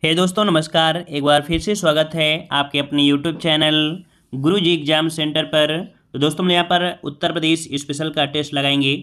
हे दोस्तों नमस्कार। एक बार फिर से स्वागत है आपके अपने यूट्यूब चैनल गुरुजी एग्जाम सेंटर पर। तो दोस्तों हम यहाँ पर उत्तर प्रदेश स्पेशल का टेस्ट लगाएंगे,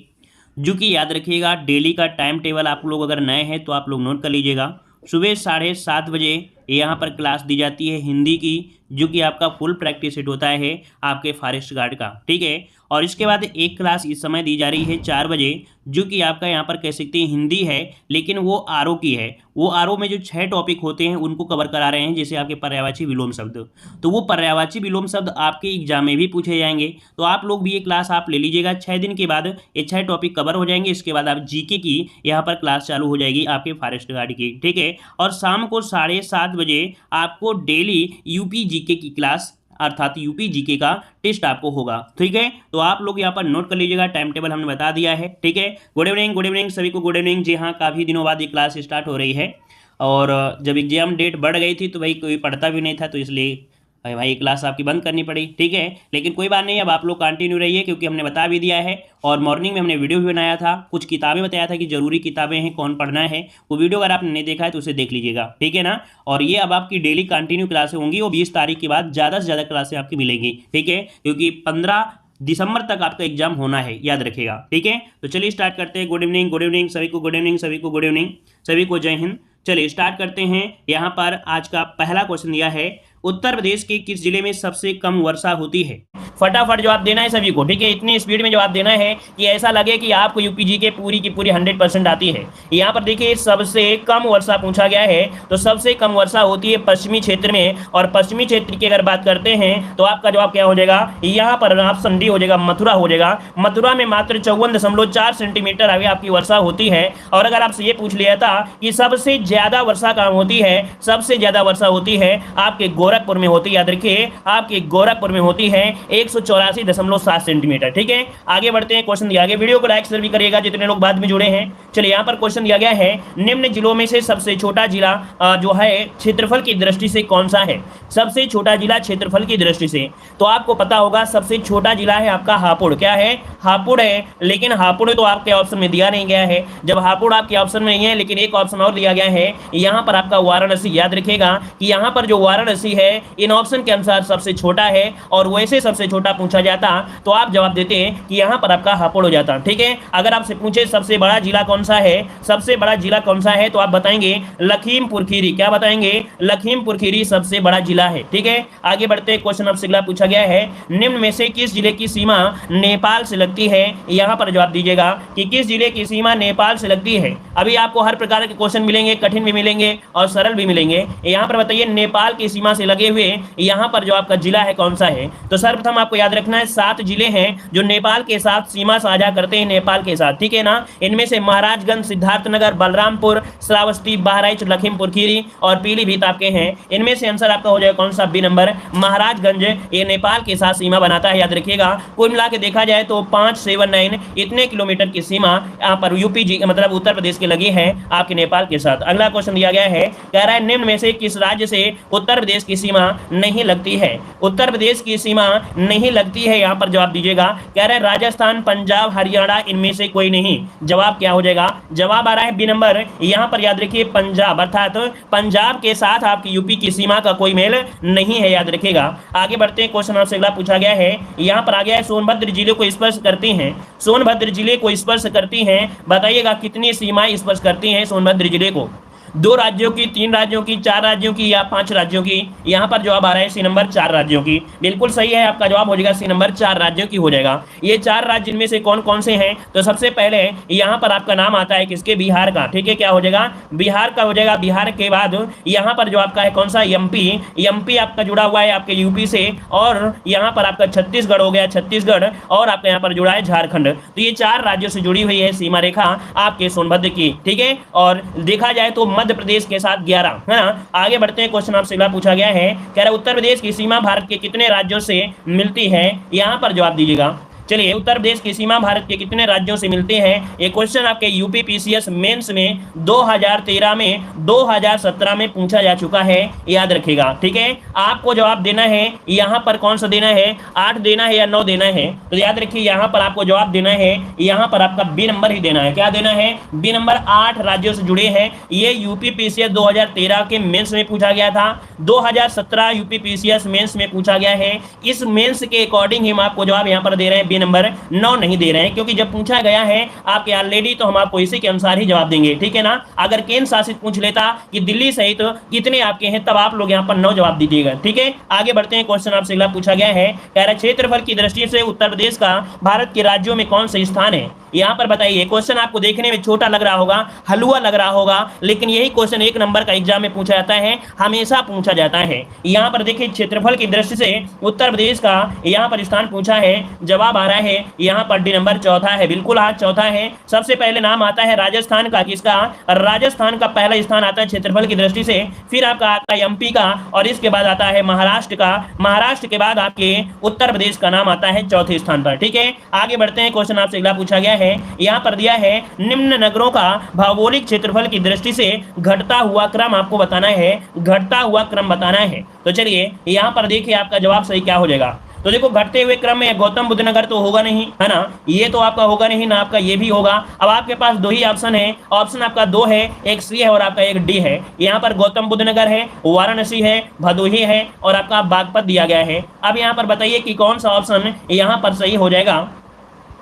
जो कि याद रखिएगा डेली का टाइम टेबल आप लोग अगर नए हैं तो आप लोग नोट कर लीजिएगा। सुबह 7:30 बजे यहाँ पर क्लास दी जाती है हिंदी की, जो कि आपका फुल प्रैक्टिस सेट होता है आपके फॉरेस्ट गार्ड का, ठीक है। और इसके बाद एक क्लास इस समय दी जा रही है 4 बजे, जो कि आपका यहाँ पर कह सकते हैं हिंदी है, लेकिन वो आरओ की है। वो आरओ में जो 6 टॉपिक होते हैं उनको कवर करा रहे हैं, जैसे आपके पर्यायवाची विलोम शब्द। तो वो पर्यायवाची विलोम शब्द आपके एग्जाम में भी पूछे जाएंगे। तो आप लोग भी ये क्लास आप ले लीजिएगा। 6 दिन के बाद ये 6 टॉपिक कवर हो जाएंगे। इसके बाद आप जीके की यहाँ पर क्लास चालू हो जाएगी आपके फॉरेस्ट गार्ड की, ठीक है। और शाम को 7:30 बजे आपको डेली यूपी जीके की क्लास अर्थात यूपी जीके का टेस्ट आपको होगा, ठीक है। तो आप लोग यहाँ पर नोट कर लीजिएगा, टाइम टेबल हमने बता दिया है, ठीक है। गुड इवनिंग सभी को, गुड इवनिंग। जी हाँ, काफ़ी दिनों बाद ये क्लास स्टार्ट हो रही है। और जब एग्जाम डेट बढ़ गई थी तो भाई कोई पढ़ता भी नहीं था, तो इसलिए भाई क्लास आपकी बंद करनी पड़ी, ठीक है। लेकिन कोई बात नहीं, अब आप लोग कंटिन्यू रहिए, क्योंकि हमने बता भी दिया है। और मॉर्निंग में हमने वीडियो भी बनाया था, कुछ किताबें बताया था कि जरूरी किताबें हैं, कौन पढ़ना है। वो वीडियो अगर आपने नहीं देखा है तो उसे देख लीजिएगा, ठीक है ना। और ये अब आपकी डेली कंटिन्यू क्लासें होंगी, और 20 तारीख के बाद ज़्यादा से ज़्यादा क्लासें आपकी मिलेंगी, ठीक है। क्योंकि 15 दिसंबर तक आपका एग्जाम होना है, याद रखिएगा, ठीक है। तो चलिए स्टार्ट करते हैं। गुड इवनिंग सभी को, गुड इवनिंग सभी को, गुड इवनिंग सभी को, जय हिंद। चलिए स्टार्ट करते हैं। यहाँ पर आज का पहला क्वेश्चन दिया है, उत्तर प्रदेश के किस जिले में सबसे कम वर्षा होती है। फटाफट जवाब देना है सभी को, ठीक है। इतनी स्पीड में जवाब देना है कि ऐसा लगे कि आपको यूपीजी के पूरी की पूरी 100% आती है। यहाँ पर देखिए सबसे कम वर्षा पूछा गया है, तो सबसे कम वर्षा होती है पश्चिमी क्षेत्र में। और पश्चिमी क्षेत्र की अगर बात करते हैं तो आपका जवाब क्या हो जाएगा, यहाँ पर ऑप्शन डी हो जाएगा, मथुरा हो जाएगा। मथुरा में मात्र 54.4 सेंटीमीटर अभी आपकी वर्षा होती है। और अगर आपसे ये पूछ लिया था कि सबसे ज्यादा वर्षा कहाँ होती है, सबसे ज्यादा वर्षा होती है आपके गोरखपुर में होती है। याद रखिए, आपके गोरखपुर में होती है 184.7 सेंटीमीटर, ठीक है। आगे बढ़ते हैं, क्वेश्चन दिया गया, वीडियो को लाइक शेयर भी करिएगा जितने लोग बाद में जुड़े हैं। चलिए यहाँ पर क्वेश्चन दिया गया है, निम्न जिलों में से सबसे छोटा जिला जो है क्षेत्रफल की दृष्टि से कौन सा है। सबसे छोटा जिला क्षेत्रफल की दृष्टि से तो आपको पता होगा सबसे छोटा जिला है आपका हापुड़। क्या है, हापुड़ है। लेकिन हापुड़ तो आपके ऑप्शन में दिया नहीं गया है। जब हापुड़ आपके ऑप्शन में नहीं है, लेकिन एक ऑप्शन और दिया गया है, यहाँ पर आपका वाराणसी। याद रखिएगा कि यहाँ पर जो वाराणसी है इन ऑप्शन के अनुसार सबसे छोटा है, और वैसे सबसे छोटा पूछा जाता तो आप जवाब देते कि यहाँ पर आपका हापुड़ हो जाता, ठीक है। अगर आपसे पूछे सबसे बड़ा जिला कौन सा है, सबसे बड़ा जिला कौन सा है, तो आप बताएंगे लखीमपुर खीरी। क्या बताएंगे, लखीमपुर खीरी सबसे बड़ा जिला है, ठीक है। आगे बढ़ते हैं, क्वेश्चन आपसे अगला पूछा गया है, निम्न में से किस जिले की सीमा नेपाल से लगती है। यहाँ पर जवाब दीजिएगा कि किस जिले की सीमा नेपाल से लगती है। अभी आपको हर प्रकार के क्वेश्चन मिलेंगे, कठिन भी मिलेंगे और सरल भी मिलेंगे। यहाँ पर बताइए नेपाल की सीमा से लगे हुए यहाँ पर जो आपका जिला है कौन सा है। तो सर्वप्रथम आपको याद रखना है 7 जिले हैं जो नेपाल के साथ सीमा साझा करते हैं, नेपाल के साथ, ठीक है ना। इनमें से महाराजगंज, सिद्धार्थनगर, बलरामपुर, श्रावस्ती, बहराइच, लखीमपुर खीरी और पीलीभीत आपके हैं। इनमें से आंसर आपका हो जाएगा कौन सा, बी नंबर, महाराजगंज। ये नेपाल के साथ सीमा बनाता है, याद रखिएगा। कुल मिला के देखा जाए तो 579 इतने किलोमीटर की सीमा यहाँ पर यूपी जी मतलब उत्तर प्रदेश के लगी है आपके नेपाल के साथ। अगला क्वेश्चन दिया गया है, कह रहा है निम्न में से किस राज्य से उत्तर प्रदेश की सीमा नहीं लगती है। उत्तर प्रदेश की सीमा नहीं लगती है, यहाँ पर जवाब दीजिएगा। कह रहे हैं राजस्थान, पंजाब, हरियाणा, इनमें से कोई नहीं। जवाब क्या हो जाएगा, जवाब आ रहा है बी नंबर। यहाँ पर याद रखिए पंजाब, अर्थात पंजाब के साथ आपकी यूपी की सीमा का कोई मेल नहीं है, याद रखिएगा। आगे बढ़ते हैं, क्वेश्चन आपसे अगला पूछा गया है, यहाँ पर आ गया है सोनभद्र जिले को स्पर्श करती हैं। सोनभद्र जिले को स्पर्श करती हैं, बताइएगा कितनी सीमाएं स्पर्श करती हैं सोनभद्र जिले को। 2 राज्यों की, 3 राज्यों की, 4 राज्यों की या 5 राज्यों की। यहाँ पर जवाब आ रहा है सी नंबर 4 राज्यों की। बिल्कुल सही है, आपका जवाब हो जाएगा सी नंबर 4 राज्यों की हो जाएगा। ये 4 राज्य इनमें से कौन कौन से हैं, तो सबसे पहले यहाँ पर आपका नाम आता है किसके, बिहार का, ठीक है। क्या हो जाएगा, बिहार का हो जाएगा। बिहार के बाद यहाँ पर जो आपका है कौन सा, एमपी। एमपी आपका जुड़ा हुआ है आपके यूपी से। और यहाँ पर आपका छत्तीसगढ़ हो गया, छत्तीसगढ़। और आपका यहाँ पर जुड़ा है झारखंड। तो ये 4 राज्यों से जुड़ी हुई है सीमा रेखा आपके सोनभद्र की, ठीक है। और देखा जाए तो मध्य प्रदेश के साथ 11 है ना। आगे बढ़ते हैं, क्वेश्चन आपसे अगला पूछा गया है, कह रहा है उत्तर प्रदेश की सीमा भारत के कितने राज्यों से मिलती है। यहाँ पर जवाब दीजिएगा चलिए, उत्तर प्रदेश की सीमा भारत के कितने राज्यों से मिलते हैं? ये क्वेश्चन आपके यूपी पीसीएस मेंस में 2013 में, 2017 में पूछा जा चुका है, याद रखिएगा। ठीक है, आपको जवाब देना है यहाँ पर, कौन सा देना है, 8 देना है या 9 देना है? तो याद रखिए यहाँ पर आपको जवाब देना है, यहाँ पर आपका बी नंबर ही देना है। क्या देना है? B number. 8 राज्यों से जुड़े हैं। ये यूपी पीसीएस 2013 के मेंस में पूछा गया था, 2017 यूपी पीसीएस मेंस में पूछा गया है। इस मेंस के अकॉर्डिंग ही हम आपको जवाब यहाँ पर दे रहे हैं, बी नंबर। 9 नहीं दे रहे हैं, क्योंकि जब पूछा गया है आपके ऑलरेडी, तो हम आपको इसी के अनुसार ही जवाब देंगे। ठीक है ना? अगर केंद्र शासित पूछ लेता कि दिल्ली सहित कितने आपके हैं, तब आप लोग यहाँ पर 9 जवाब दीजिएगा। ठीक है, आगे बढ़ते हैं। क्वेश्चन आपसे अगला पूछा गया है, कह रहा है क्षेत्रफल की दृष्टि से उत्तर प्रदेश का भारत के राज्यों में कौन सा स्थान है? यहाँ पर बताइए। क्वेश्चन आपको देखने में छोटा लग रहा होगा, हलवा लग रहा होगा, लेकिन यही क्वेश्चन 1 नंबर का एग्जाम में पूछा जाता है, हमेशा पूछा जाता है। यहाँ पर देखिए, क्षेत्रफल की दृष्टि से उत्तर प्रदेश का यहाँ पर स्थान पूछा है, जवाब आ रहा है यहाँ पर डी नंबर, चौथा है। बिल्कुल हाँ, चौथा है। सबसे पहले नाम आता है राजस्थान का, किसका? राजस्थान का पहला स्थान आता है क्षेत्रफल की दृष्टि से, फिर आपका आता है एमपी का, और इसके बाद आता है महाराष्ट्र का। महाराष्ट्र के बाद आपके उत्तर प्रदेश का नाम आता है चौथे स्थान पर। ठीक है, आगे बढ़ते हैं। क्वेश्चन आपसे अगला पूछा गया है, यहाँ पर दिया है निम्न नगरों का भौगोलिक क्षेत्रफल की दृष्टि से घटता हुआ क्रम आपको बताना है, घटता हुआ क्रम बताना है। तो चलिए, यहाँ पर देखिए आपका जवाब सही क्या हो जाएगा। तो देखो, घटते हुए क्रम में गौतम बुद्ध नगर तो होगा नहीं, है ना? ये तो आपका होगा नहीं ना, आपका ये भी होगा। अब आपके पास 2 ही ऑप्शन है, ऑप्शन आपका 2 है, एक सी है और आपका एक डी है। यहाँ पर गौतम बुद्ध नगर है, वाराणसी है, भदोही है, और आपका बागपत दिया गया है। अब यहाँ पर बताइए कि कौन सा ऑप्शन यहाँ पर सही हो जाएगा।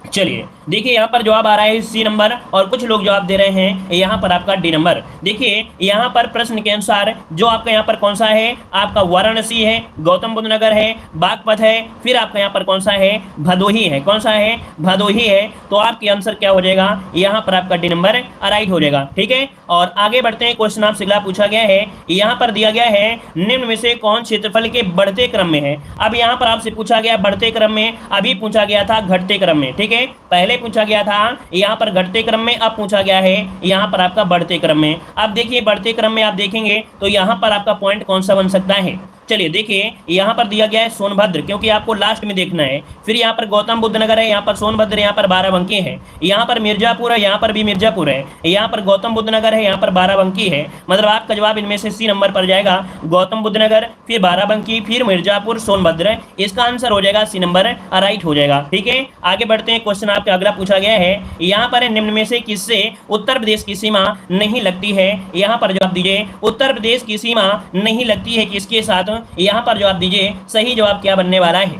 चलिए देखिए, यहाँ पर जवाब आ रहा है सी नंबर, और कुछ लोग जवाब दे रहे हैं यहाँ पर आपका डी नंबर। देखिए, यहाँ पर प्रश्न के अनुसार जो आपका यहाँ पर कौन सा है, आपका वाराणसी है, गौतम बुद्ध नगर है, बागपत है, फिर आपका यहाँ पर कौन सा है, भदोही है। कौन सा है? भदोही है। तो आपकी आंसर क्या हो जाएगा? यहाँ पर आपका डी नंबर राइट हो जाएगा। ठीक है, और आगे बढ़ते हैं। क्वेश्चन आपसे अगला पूछा गया है, यहाँ पर दिया गया है निम्न में से कौन क्षेत्रफल के बढ़ते क्रम में है? अब यहाँ पर आपसे पूछा गया बढ़ते क्रम में, अभी पूछा गया था घटते क्रम में। ठीक है, पहले पूछा गया था यहाँ पर घटते क्रम में, अब पूछा गया है यहाँ पर आपका बढ़ते क्रम में। अब देखिए, बढ़ते क्रम में आप देखेंगे तो यहाँ पर आपका पॉइंट कौन सा बन सकता है? चलिए देखिए, यहाँ पर दिया गया है सोनभद्र, क्योंकि आपको लास्ट में देखना है। फिर यहाँ पर गौतम बुद्ध नगर है, यहाँ पर सोनभद्र, यहाँ पर बाराबंकी है, यहाँ पर मिर्जापुर है, यहाँ पर भी मिर्जापुर है, यहाँ पर गौतम बुद्ध नगर है, यहाँ पर बाराबंकी है। मतलब आपका जवाब इनमें से सी नंबर पर जाएगा, गौतम बुद्ध नगर, फिर बाराबंकी, फिर मिर्जापुर, सोनभद्र। इसका आंसर हो जाएगा सी नंबर, राइट हो जाएगा। ठीक है, आगे बढ़ते हैं। क्वेश्चन आपका अगला पूछा गया है, यहाँ पर निम्न में से किससे उत्तर प्रदेश की सीमा नहीं लगती है? यहाँ पर जवाब दीजिए, उत्तर प्रदेश की सीमा नहीं लगती है किसके साथ? यहाँ पर जवाब दीजिए, सही जवाब क्या बनने वाला है?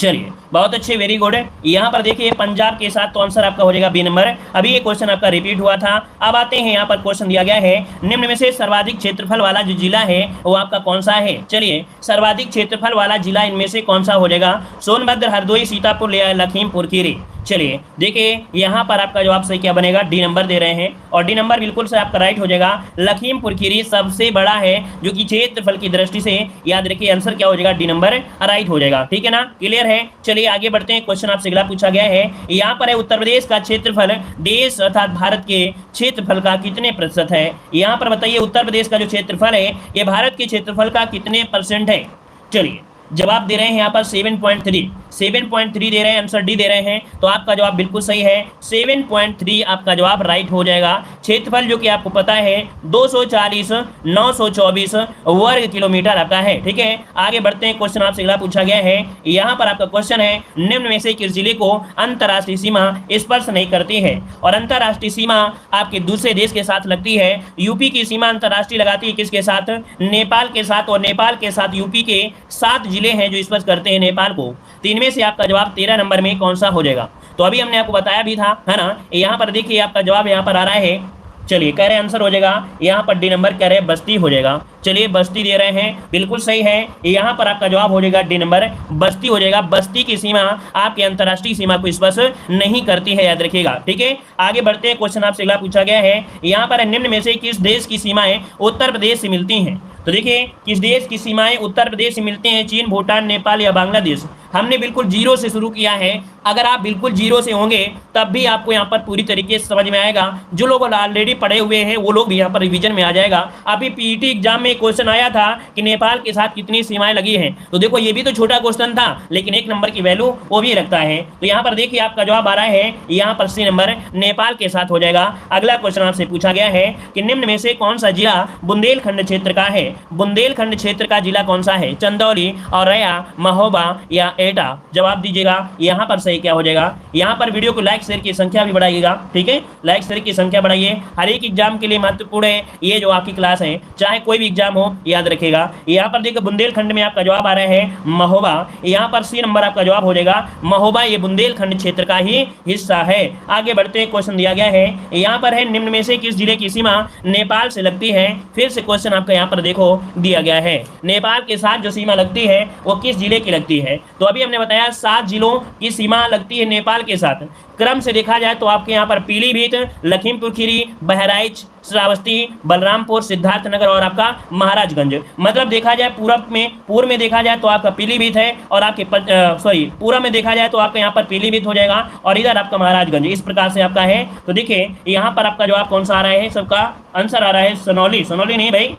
चलिए, बहुत अच्छे, वेरी गुड। यहाँ पर देखिए पंजाब के साथ, तो आंसर आपका हो जाएगा बी नंबर। अभी ये क्वेश्चन आपका रिपीट हुआ था। अब आते हैं, यहाँ पर क्वेश्चन दिया गया है निम्न में से सर्वाधिक क्षेत्रफल वाला जो जिला है वो आपका कौन सा है? चलिए, सर्वाधिक क्षेत्रफल वाला जिला इनमें से कौन सा हो जाएगा? सोनभद्र, हरदोई, सीतापुर, लखीमपुर खीरी। चलिए देखिए, यहाँ पर आपका जवाब सही क्या बनेगा? डी नंबर दे रहे हैं, और डी नंबर बिल्कुल से आपका राइट हो जाएगा। लखीमपुर खीरी सबसे बड़ा है, जो कि क्षेत्रफल की दृष्टि से, याद रखिए आंसर क्या हो जाएगा? डी नंबर राइट हो जाएगा। ठीक है ना? क्लियर है? चलिए आगे बढ़ते हैं। क्वेश्चन आपसे अगला पूछा गया है, यहाँ पर है उत्तर प्रदेश का क्षेत्रफल देश अर्थात भारत के क्षेत्रफल का कितने प्रतिशत है? यहाँ पर बताइए, उत्तर प्रदेश का जो क्षेत्रफल है ये भारत के क्षेत्रफल का कितने % है? चलिए, जवाब दे रहे हैं यहाँ पर 7.3 दे रहे हैं, आंसर डी दे रहे हैं। तो आपका जवाब बिल्कुल सही है, 7.3 आपका जवाब राइट हो जाएगा। क्षेत्रफल जो कि आपको पता है 240,924 वर्ग किलोमीटर आपका है। ठीक है, आगे बढ़ते हैं। क्वेश्चन आपसे अगला पूछा गया है, यहाँ पर आपका क्वेश्चन है निम्न में से किस जिले को अंतर्राष्ट्रीय सीमा स्पर्श नहीं करती है? और अंतर्राष्ट्रीय सीमा आपके दूसरे देश के साथ लगती है। यूपी की सीमा अंतर्राष्ट्रीय लगाती है किसके साथ? नेपाल के साथ, और नेपाल के साथ यूपी के 7 जिले हैं जो स्पर्श करते हैं नेपाल को। तो इनमें से आपका जवाब 13 नंबर में कौन सा हो जाएगा? तो अभी हमने आपको बताया भी था, है ना? यहाँ पर देखिए आपका जवाब यहाँ पर आ रहा है। चलिए, कह रहे आंसर हो जाएगा यहाँ पर डी नंबर, कह रहे बस्ती हो जाएगा। चलिए, बस्ती दे रहे हैं, बिल्कुल सही है। यहाँ पर आपका जवाब हो जाएगा डी नंबर, बस्ती हो जाएगा। बस्ती की सीमा आपकी अंतर्राष्ट्रीय सीमा को स्पर्श नहीं करती है, याद रखिएगा। ठीक है, आगे बढ़ते हैं। क्वेश्चन आपसे अगला पूछा गया है, यहाँ पर निम्न में से किस देश की सीमाएं उत्तर प्रदेश से मिलती हैं? तो देखिए, किस देश की सीमाएं उत्तर प्रदेश से मिलती हैं? चीन, भूटान, नेपाल या बांग्लादेश? हमने बिल्कुल जीरो से शुरू किया है। अगर आप बिल्कुल जीरो से होंगे तब भी आपको यहाँ पर पूरी तरीके से समझ में आएगा। जो लोग ऑलरेडी पढ़े हुए हैं वो लोग भी यहाँ पर रिवीजन में आ जाएगा। अभी पीईटी एग्जाम में क्वेश्चन आया था कि नेपाल के साथ कितनी सीमाएं लगी हैं, तो देखो ये भी तो छोटा क्वेश्चन था लेकिन 1 नंबर की वैल्यू वो भी रखता है। तो यहाँ पर देखिए आपका जवाब आ रहा है यहाँ पर सी नंबर नेपाल के साथ हो जाएगा। अगला क्वेश्चन आपसे पूछा गया है कि निम्न में से कौन सा जिला बुंदेलखंड क्षेत्र का है। बुंदेलखंड क्षेत्र का जिला कौन सा है, चंदौली, औरैया, महोबा या एटा। जवाब दीजिएगा यहाँ पर सही क्या हो जाएगा। यहाँ पर वीडियो को लाइक शेयर की संख्या भी बढ़ाइएगा, ठीक है, लाइक शेयर की संख्या बढ़ाइए। हर एक एग्जाम के लिए महत्वपूर्ण है ये जो आपकी क्लास है, चाहे कोई भी एग्जाम हो याद रखेगा। यहाँ पर देखिए बुंदेलखंड में आपका जवाब आ रहा है महोबा। यहाँ पर सी नंबर आपका जवाब हो जाएगा महोबा, ये बुंदेलखंड क्षेत्र का ही हिस्सा है। आगे बढ़ते हैं, क्वेश्चन दिया गया है यहाँ पर है निम्न में से किस जिले की सीमा नेपाल से लगती है। फिर से क्वेश्चन आपका यहाँ पर देखो दिया गया है नेपाल के साथ जो सीमा लगती है वो किस जिले की लगती है। तो अभी हमने बताया 7 जिलों की सीमा लगती है नेपाल के साथ। क्रम से देखा जाए तो आपके यहाँ पर पीलीभीत, लखीमपुर खीरी, बहराइच, श्रावस्ती, बलरामपुर, सिद्धार्थनगर और आपका महाराजगंज। मतलब देखा जाए पूर्व में देखा जाए तो आपका पीलीभीत है और आपके पूर्व में देखा जाए तो आपका यहाँ पर पीलीभीत हो जाएगा और इधर आपका महाराजगंज। इस प्रकार से आपका है। तो देखिए यहाँ पर आपका जवाब कौन सा आ रहा है, सबका आंसर आ रहा है सनौली। सनौली नहीं भाई,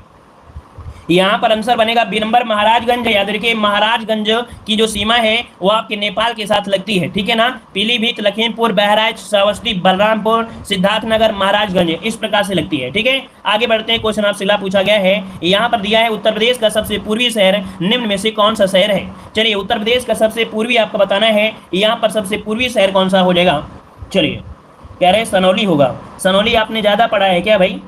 यहाँ पर आंसर बनेगा बी नंबर महाराजगंज। याद रखिए महाराजगंज की जो सीमा है वो आपके नेपाल के साथ लगती है, ठीक है ना। पीलीभीत, लखीमपुर, बहराइच, श्रावस्ती, बलरामपुर, सिद्धार्थनगर, महाराजगंज इस प्रकार से लगती है, ठीक है। आगे बढ़ते हैं, क्वेश्चन आपसे पूछा गया है यहाँ पर दिया है उत्तर प्रदेश का सबसे पूर्वी शहर निम्न में से कौन सा शहर है। चलिए उत्तर प्रदेश का सबसे पूर्वी आपको बताना है, यहाँ पर सबसे पूर्वी शहर कौन सा हो जाएगा। चलिए कह रहे सनौली होगा। सनौली आपने ज्यादा पढ़ा है क्या भाई।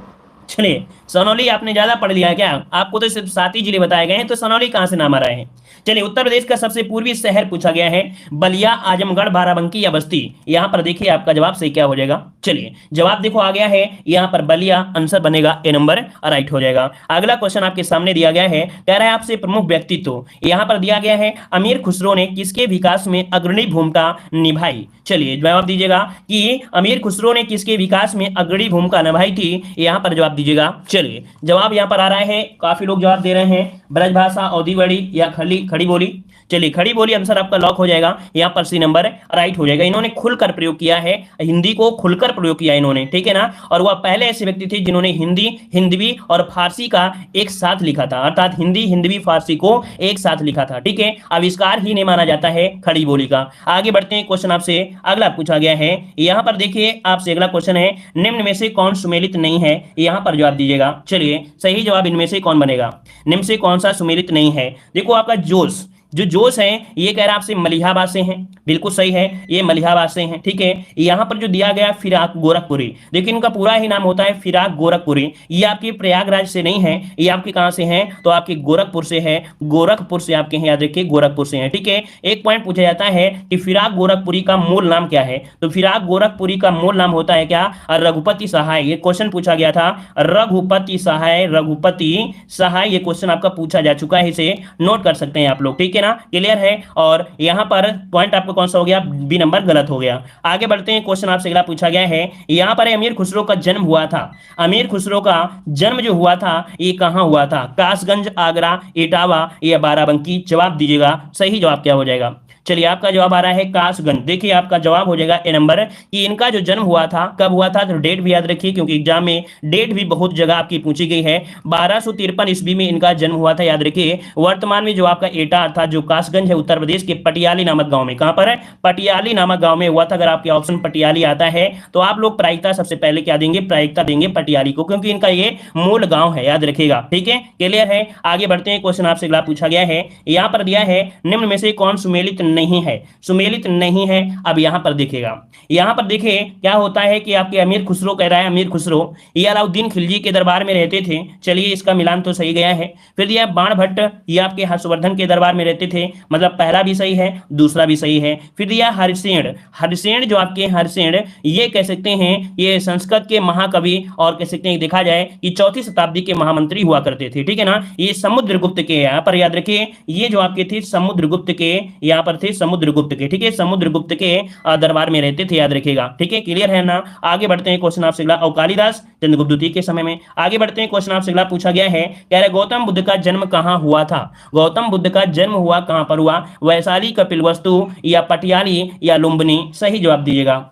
चलिए सनौली आपने ज्यादा पढ़ लिया है क्या, आपको तो सिर्फ 7 ही जिले बताए गए हैं, तो सनौली कहां से नाम आ रहा है। चलिए उत्तर प्रदेश का सबसे पूर्वी शहर पूछा गया है बलिया, आजमगढ़, बाराबंकी या बस्ती। यहां पर देखिए आपका जवाब सही क्या हो जाएगा। चलिए जवाब देखो आ गया है यहां पर बलिया, आंसर बनेगा ए नंबर, राइट हो जाएगा। अगला क्वेश्चन आपके सामने दिया गया है, कह रहा है आपसे प्रमुख व्यक्तित्व। यहां पर दिया गया है अमीर खुसरो ने किसके विकास में अग्रणी भूमिका निभाई। चलिए जवाब दीजिएगा कि अमीर खुसरो ने किसके विकास में अग्रणी भूमिका निभाई थी, यहां पर जवाब दीजिएगा। चलिए जवाब यहां पर आ रहा है, काफी लोग जवाब दे रहे हैं ब्रजभाषा, अवधीवड़ी या खड़ी बोली। चलिए खड़ी बोली आंसर आपका लॉक हो जाएगा, यहाँ पर सी नंबर राइट हो जाएगा। इन्होंने खुलकर प्रयोग किया है, हिंदी को खुलकर प्रयोग किया इन्होंने, ठीक है ना। और वह पहले ऐसे व्यक्ति थे जिन्होंने हिंदी, हिंदवी और फारसी का एक साथ लिखा था, अर्थात हिंदी, हिंदवी, फारसी को एक साथ लिखा था, ठीक है। आविष्कार ही नहीं माना जाता है खड़ी बोली का। आगे बढ़ते हैं, क्वेश्चन आपसे अगला पूछा गया है, यहाँ पर देखिए आपसे अगला क्वेश्चन है निम्न में से कौन सुमेलित नहीं है, यहाँ पर जवाब दीजिएगा। चलिए सही जवाब इनमें से कौन बनेगा, निम्न से कौन सा सुमेलित नहीं है। देखो आपका जोश, जो जोश है ये कह रहा है आपसे मलिहाबाद से हैं, बिल्कुल सही है, ये मलिहाबाद से हैं, ठीक है। यहाँ पर जो दिया गया फिराक गोरखपुरी, देखिए इनका पूरा ही नाम होता है फिराक गोरखपुरी। ये आपके प्रयागराज से नहीं है, ये आपके कहाँ से हैं, तो आपके गोरखपुर से है, गोरखपुर से आपके हैं, याद रखिए गोरखपुर से हैं, ठीक है। एक पॉइंट पूछा जाता है कि फिराक गोरखपुरी का मूल नाम क्या है, तो फिराक गोरखपुरी का मूल नाम होता है क्या, रघुपति सहाय। ये क्वेश्चन पूछा गया था, रघुपति सहाय, रघुपति सहाय, ये क्वेश्चन आपका पूछा जा चुका है, इसे नोट कर सकते हैं आप लोग, ठीक है ना, क्लियर है। और यहां पर पॉइंट आपको कौन सा हो गया, बी नंबर गलत हो गया। आगे बढ़ते हैं, क्वेश्चन आपसे अगला पूछा गया है, यहां पर अमीर खुसरो का जन्म हुआ था। अमीर खुसरो का जन्म जो हुआ था ये कहां हुआ था, कासगंज, आगरा, इटावा या बाराबंकी। जवाब दीजिएगा, सही जवाब क्या हो जाएगा। चलिए आपका जवाब आ रहा है कासगंज। देखिए आपका जवाब हो जाएगा ए नंबर, कि इनका जो जन्म हुआ था कब हुआ था, तो डेट भी याद रखिए क्योंकि एग्जाम में डेट भी बहुत जगह आपकी पूछी गई है। 1253 ईस्वी में इनका जन्म हुआ था, याद रखिए। वर्तमान में जो आपका एटा अर्थात जो कासगंज है उत्तर प्रदेश के पटियाली नामक गांव में, कहां पर है, पटियाली नामक गांव में हुआ था। अगर आपके ऑप्शन पटियाली आता है तो आप लोग प्रायिकता सबसे पहले क्या देंगे, प्रायिकता देंगे पटियाली को, क्योंकि इनका ये मूल गांव है, याद रखिएगा, ठीक है, क्लियर है। आगे बढ़ते हैं, क्वेश्चन आपसे अगला पूछा गया है, यहां पर दिया है निम्न में से कौन सुमेलित नहीं है, सुमेलित नहीं है। अब यहां पर देखिएगा, यहां पर देखिए क्या होता है कि आपके अमीर खुसरो कह रहा है, अमीर खुसरो ये अलाउद्दीन खिलजी के दरबार में रहते थे। चलिए इसका मिलान तो सही गया है। फिर यह बाणभट्ट ये आपके हर्षवर्धन के दरबार में रहते थे, मतलब पहला भी सही है, दूसरा भी सही है। फिर यह हरिसेन, हरिसेन जो आपके हरिसेन ये कह सकते हैं ये संस्कृत के महाकवि और कह सकते हैं देखा जाए कि 4वीं शताब्दी के महामंत्री हुआ करते थे, ठीक है ना। ये समुद्रगुप्त के यहाँ पर याद रखिए, ये जो आपके थे समुद्रगुप्त के यहाँ पर थे, थे? समुद्रगुप्त के। ठीक है, समुद्रगुप्त के दरबार में रहते थे, याद रखिएगा। ठीक है, क्लियर है ना। आगे बढ़ते हैं, क्वेश्चन आपसे अगला, और कालिदास चंद्रगुप्त द्वितीय के समय में। आगे बढ़ते हैं, क्वेश्चन आपसे अगला पूछा गया है, कह रहे गौतम बुद्ध का जन्म कहाँ हुआ था? गौतम बुद्ध का जन्म हुआ कहां पर हुआ? वैशाली, कपिलवस्तु या पटियाली या लुम्बिनी? सही जवाब दीजिएगा।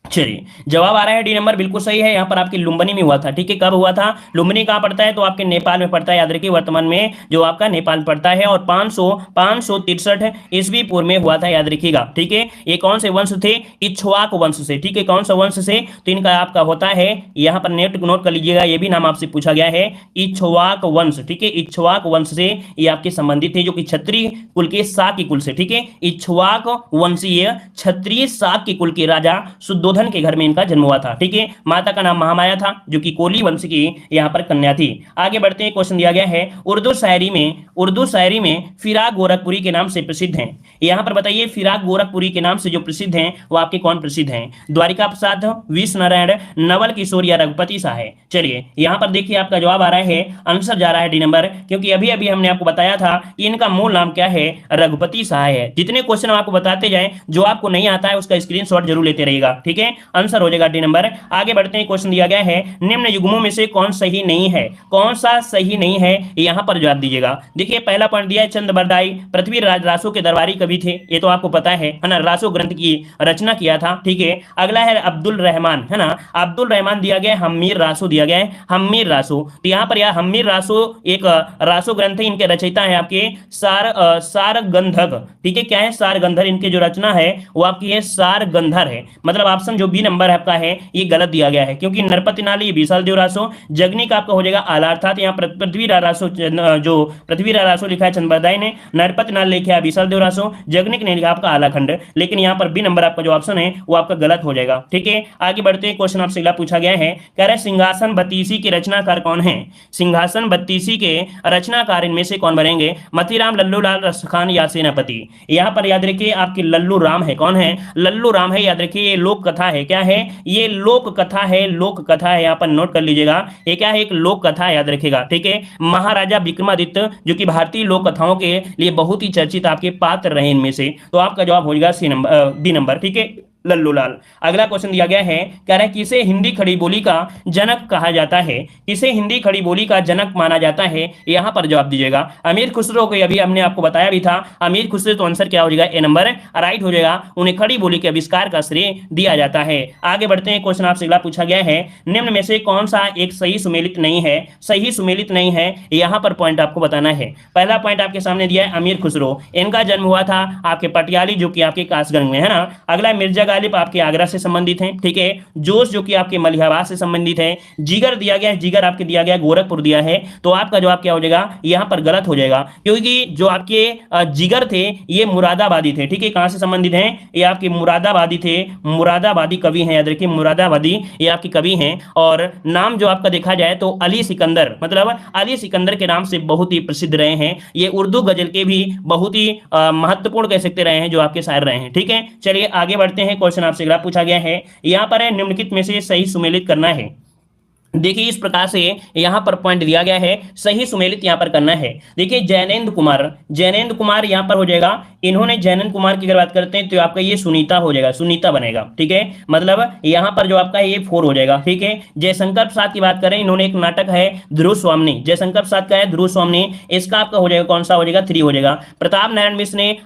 चलिए, जवाब आ रहा है डी नंबर, बिल्कुल सही है। यहाँ पर आपकी लुम्बिनी में हुआ था। ठीक है, कब हुआ था? लुम्बिनी कहाँ पड़ता है? तो आपके नेपाल में पड़ता है, याद रखिए, वर्तमान में जो आपका नेपाल पड़ता है। और 563 ईस्वी पूर्व में हुआ था, याद रखिएगा। ठीक है, ये कौन से वंश थे? इक्ष्वाक वंश से। ठीक है, कौन सा वंश से? तो इनका आपका होता है, यहाँ पर नोट कर लीजिएगा, ये भी नाम आपसे पूछा गया है, इक्ष्वाक वंश। ठीक है, इक्ष्वाक वंश से ये आपके संबंधित थे, जो कि क्षत्रिय कुल के शाक्य कुल से। ठीक है, इक्ष्वाक वंशीय क्षत्रिय शाक्य कुल के राजा शुद्धोधन के घर में इनका जन्म हुआ था। ठीक है, माता का नाम महामाया था, जो कि कोली वंश की यहाँ पर कन्या थी। आगे बढ़ते हैं, क्वेश्चन दिया गया है, उर्दू शायरी में फिराक गोरखपुरी के नाम से प्रसिद्ध हैं। यहाँ पर बताइए, फिराक गोरखपुरी के नाम से जो प्रसिद्ध हैं वो आपके कौन प्रसिद्ध हैं? द्वारिका प्रसाद, विश्व नारायण, नवल किशोर या रघुपति शाह है? चलिए, यहाँ पर देखिए आपका जवाब आ रहा है, आंसर जा रहा है डी नंबर, क्योंकि अभी अभी हमने आपको बताया था कि इनका मूल नाम क्या है? रघुपति शाह है। जितने क्वेश्चन हम आपको बताते जाए, जो आपको नहीं आता है उसका स्क्रीनशॉट जरूर लेते रहिएगा। ठीक है, आंसर हो जाएगा डी नंबर। आगे बढ़ते हैं, क्वेश्चन दिया गया है, निम्न युग्मों में से कौन सही नहीं है? कौन सा सही नहीं है, यहां पर जवाब दीजिएगा। देखिए, पहला पॉइंट दिया है, चंद्रबरदाई पृथ्वीराज रासो के दरबारी कवि थे, ये तो आपको पता है ना, रासो ग्रंथ की रचना किया था। ठीक है, अगला है अब्दुल रहमान, है ना, अब्दुल रहमान दिया गया है, हम्मीर रासो दिया गया है, हम्मीर रासो। तो यहाँ पर यार हम्मीर रासो एक रासो ग्रंथ है, इनके रचयिता है आपके सारगंधक। ठीक है, क्या है? सारगंधर। इनके जो रचना है वो आपकी है सारगंधर है। मतलब ऑप्शन जो बी नंबर आपका है ये गलत दिया गया है, क्योंकि नरपति नाली ये विशाल देव रासो, जगनिक आपका हो जाएगा आला, अर्थात यहाँ पृथ्वीराज रासो, जो पृथ्वीराज रासो लिखा है चंद्रबरदाई ने, नरपति नाल लिखा है विशाल देव रासो, जगनिक ने लिखा आपका आलाखंड। लेकिन यहाँ पर बी नंबर आपका जो ऑप्शन है वो आपका गलत हो जाएगा। ठीक है, आगे बढ़ते हैं, क्वेश्चन आपसे अगला पूछा गया है, कह रहे सिंहासन बत्तीसी के रचनाकार कौन है? सिंहासन बत्तीसी के रचनाकार इनमें से कौन बनेंगे? मतीराम, लल्लू लाल, रसखान या सेनापति? यहाँ पर याद रखिए आपकी लल्लू राम है। कौन है? लल्लू राम है, याद रखिए, ये लोक कथा है। क्या है? ये लोक कथा है, लोक कथा है, यहाँ पर नोट कर लीजिएगा। ये क्या है? एक लोक कथा, याद रखिएगा। ठीक है, महाराजा विक्रमादित्य, जो कि भारतीय लोक कथाओं के लिए बहुत ही चर्चित आपके पात्र रहे इनमें से। तो आपका जवाब हो जाएगा सी नंबर, डी नंबर। ठीक है, लल्लू लाल। अगला क्वेश्चन दिया गया है, कह रहा है किसे हिंदी खड़ी बोली का जनक कहा जाता है? किसे हिंदी खड़ी बोली का जनक माना जाता है? यहां पर जवाब दीजिएगा। अमीर खुसरो को अभी हमने आपको बताया भी था, अमीर खुसरो, तो आंसर क्या हो जाएगा? ए नंबर राइट हो जाएगा। उन्हें खड़ी बोली के आविष्कार का श्रेय दिया जाता है। आगे बढ़ते हैं, क्वेश्चन आपसे अगला पूछा गया है, निम्न में से कौन सा एक सही सुमेलित नहीं है? सही सुमेलित नहीं है, यहां पर पॉइंट आपको बताना है। पहला पॉइंट आपके सामने दिया है, अमीर खुसरो, इनका जन्म हुआ था आपके पटियाली, जो कि आपके कासगंज में है ना। अगला मिर्जा गालिब आपके आगरा से संबंधित हैं। ठीक है, जोश जो कि आपके मलिहाबाद से संबंधित है। जिगर दिया गया है, जिगर आपके दिया गया गोरखपुर दिया है। तो आपका जवाब क्या हो जाएगा? यहां पर गलत हो जाएगा, क्योंकि जो आपके जिगर थे ये मुरादाबादी थे। ठीक है, कहां से संबंधित हैं? ये आपके मुरादाबादी थे, मुरादाबादी कवि हैं, याद रखिए, मुरादाबादी ये आपके कवि हैं। और नाम जो आपका देखा जाए तो अली सिकंदर, मतलब अली सिकंदर के नाम से बहुत ही प्रसिद्ध रहे हैं। ये उर्दू गजल के भी बहुत ही महत्वपूर्ण कह सकते रहे हैं, जो आपके शायर रहे हैं। ठीक है, चलिए आगे बढ़ते हैं, क्वेश्चन आपसे अगला पूछा गया है, यहां पर है निम्नलिखित में से सही सुमेलित करना है। देखिए, इस प्रकार से यहां पर पॉइंट दिया गया है, सही सुमेलित यहां पर करना है। देखिए, जैनेन्द्र कुमार यहां पर हो जाएगा। इन्होंने जैनेन्द्र कुमार की अगर बात करते हैं तो आपका ये सुनीता हो जाएगा, सुनीता बनेगा। ठीक है, मतलब यहां पर जो आपका ये 4 हो जाएगा। ठीक है, जयशंकर प्रसाद की बात करें, इन्होंने एक नाटक है ध्रुव स्वामिनी, जयशंकर प्रसाद का है ध्रुव स्वामिनी, इसका आपका हो जाएगा कौन सा हो जाएगा? 3 हो जाएगा। प्रताप नारायण मिश्र ने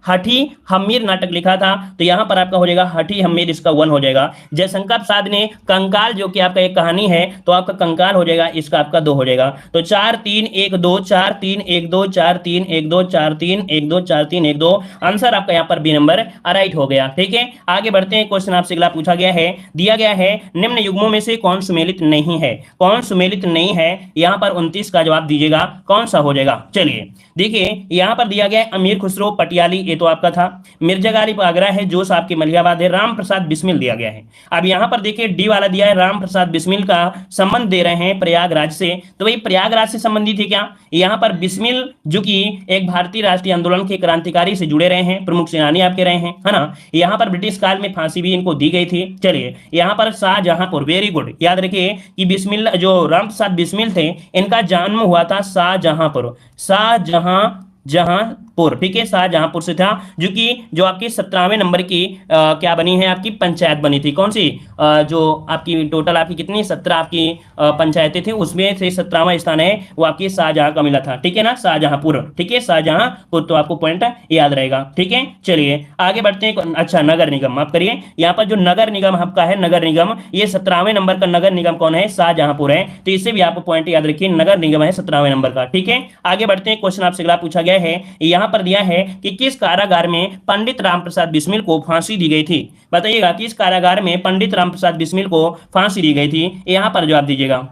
हठी हम्मीर नाटक लिखा था, तो यहां पर आपका हो जाएगा हठी हम्मीर, इसका 1 हो जाएगा। जयशंकर प्रसाद ने कंकाल, जो कि आपका एक कहानी है, तो आपका कंकाल हो जाएगा, इसका आपका 2 हो जाएगा। तो 4 3 1 2 4 3 1 2 4 3 1 2 4 3 1 2 4 3 1 2, आंसर आपका यहां पर बी नंबर राइट हो गया। ठीक है, आगे बढ़ते हैं, क्वेश्चन आपसे अगला पूछा गया है, दिया गया है निम्न युग्मों में से कौन सुमेलित नहीं है? कौन सुमेलित नहीं है, यहां पर 29 का जवाब दीजिएगा, कौन सा हो जाएगा? चलिए देखिए, यहां पर दिया गया है अमीर खुसरो पटियाली, ये तो आपका था। मिर्जा गालिब आगरा है, जोश आपके मलिहाबाद है। राम प्रसाद बिस्मिल दिया गया है। अब यहां पर देखिए डी वाला दिया है, राम प्रसाद बिस्मिल का संबंध दे रहे हैं प्रयागराज से, तो भाई प्रयागराज से संबंधित है क्या? यहां पर बिस्मिल जो कि एक भारतीय राष्ट्रीय आंदोलन के क्रांतिकारी से जुड़े रहे हैं, प्रमुख सेनानी आपके रहे हैं, है ना। यहां पर ब्रिटिश काल में फांसी भी इनको दी गई थी। चलिए, यहां पर शाहजहांपुर, वेरी गुड, याद रखिए कि बिस्मिल जो राम प्रसाद बिस्मिल थे, इनका जन्म हुआ था शाहजहांपुर, शाहजहांपुर, ठीक है, शाहजहांपुर से था, जो आपकी 17वें नंबर की क्या बनी है, आपकी पंचायत बनी थी। कौन सी? जो आपकी टोटल आपकी कितनी 17 आपकी पंचायतें थी, उसमें से 17वां स्थान है वो आपकी शाहजहां का मिला था, ठीक है ना, शाहजहांपुर, ठीक है, शाहजहांपुर, तो आपको पॉइंट याद रहेगा, ठीक है। चलिए आगे बढ़ते हैं। अच्छा, नगर निगम, माफ करिए, यहाँ पर जो नगर निगम आपका है, नगर निगम, ये 17वें नंबर का नगर निगम कौन है? शाहजहांपुर है, तो इससे भी आपको पॉइंट याद रखिए, नगर निगम है 17वें नंबर का, ठीक है। आगे बढ़ते हैं, क्वेश्चन आपसे अगला पूछा गया है, यहाँ पर दिया है कि किस कारागार में पंडित रामप्रसाद बिस्मिल को फांसी दी गई थी? बताइएगा, किस कारागार में पंडित रामप्रसाद बिस्मिल को फांसी दी गई थी? यहाँ पर जवाब दीजिएगा।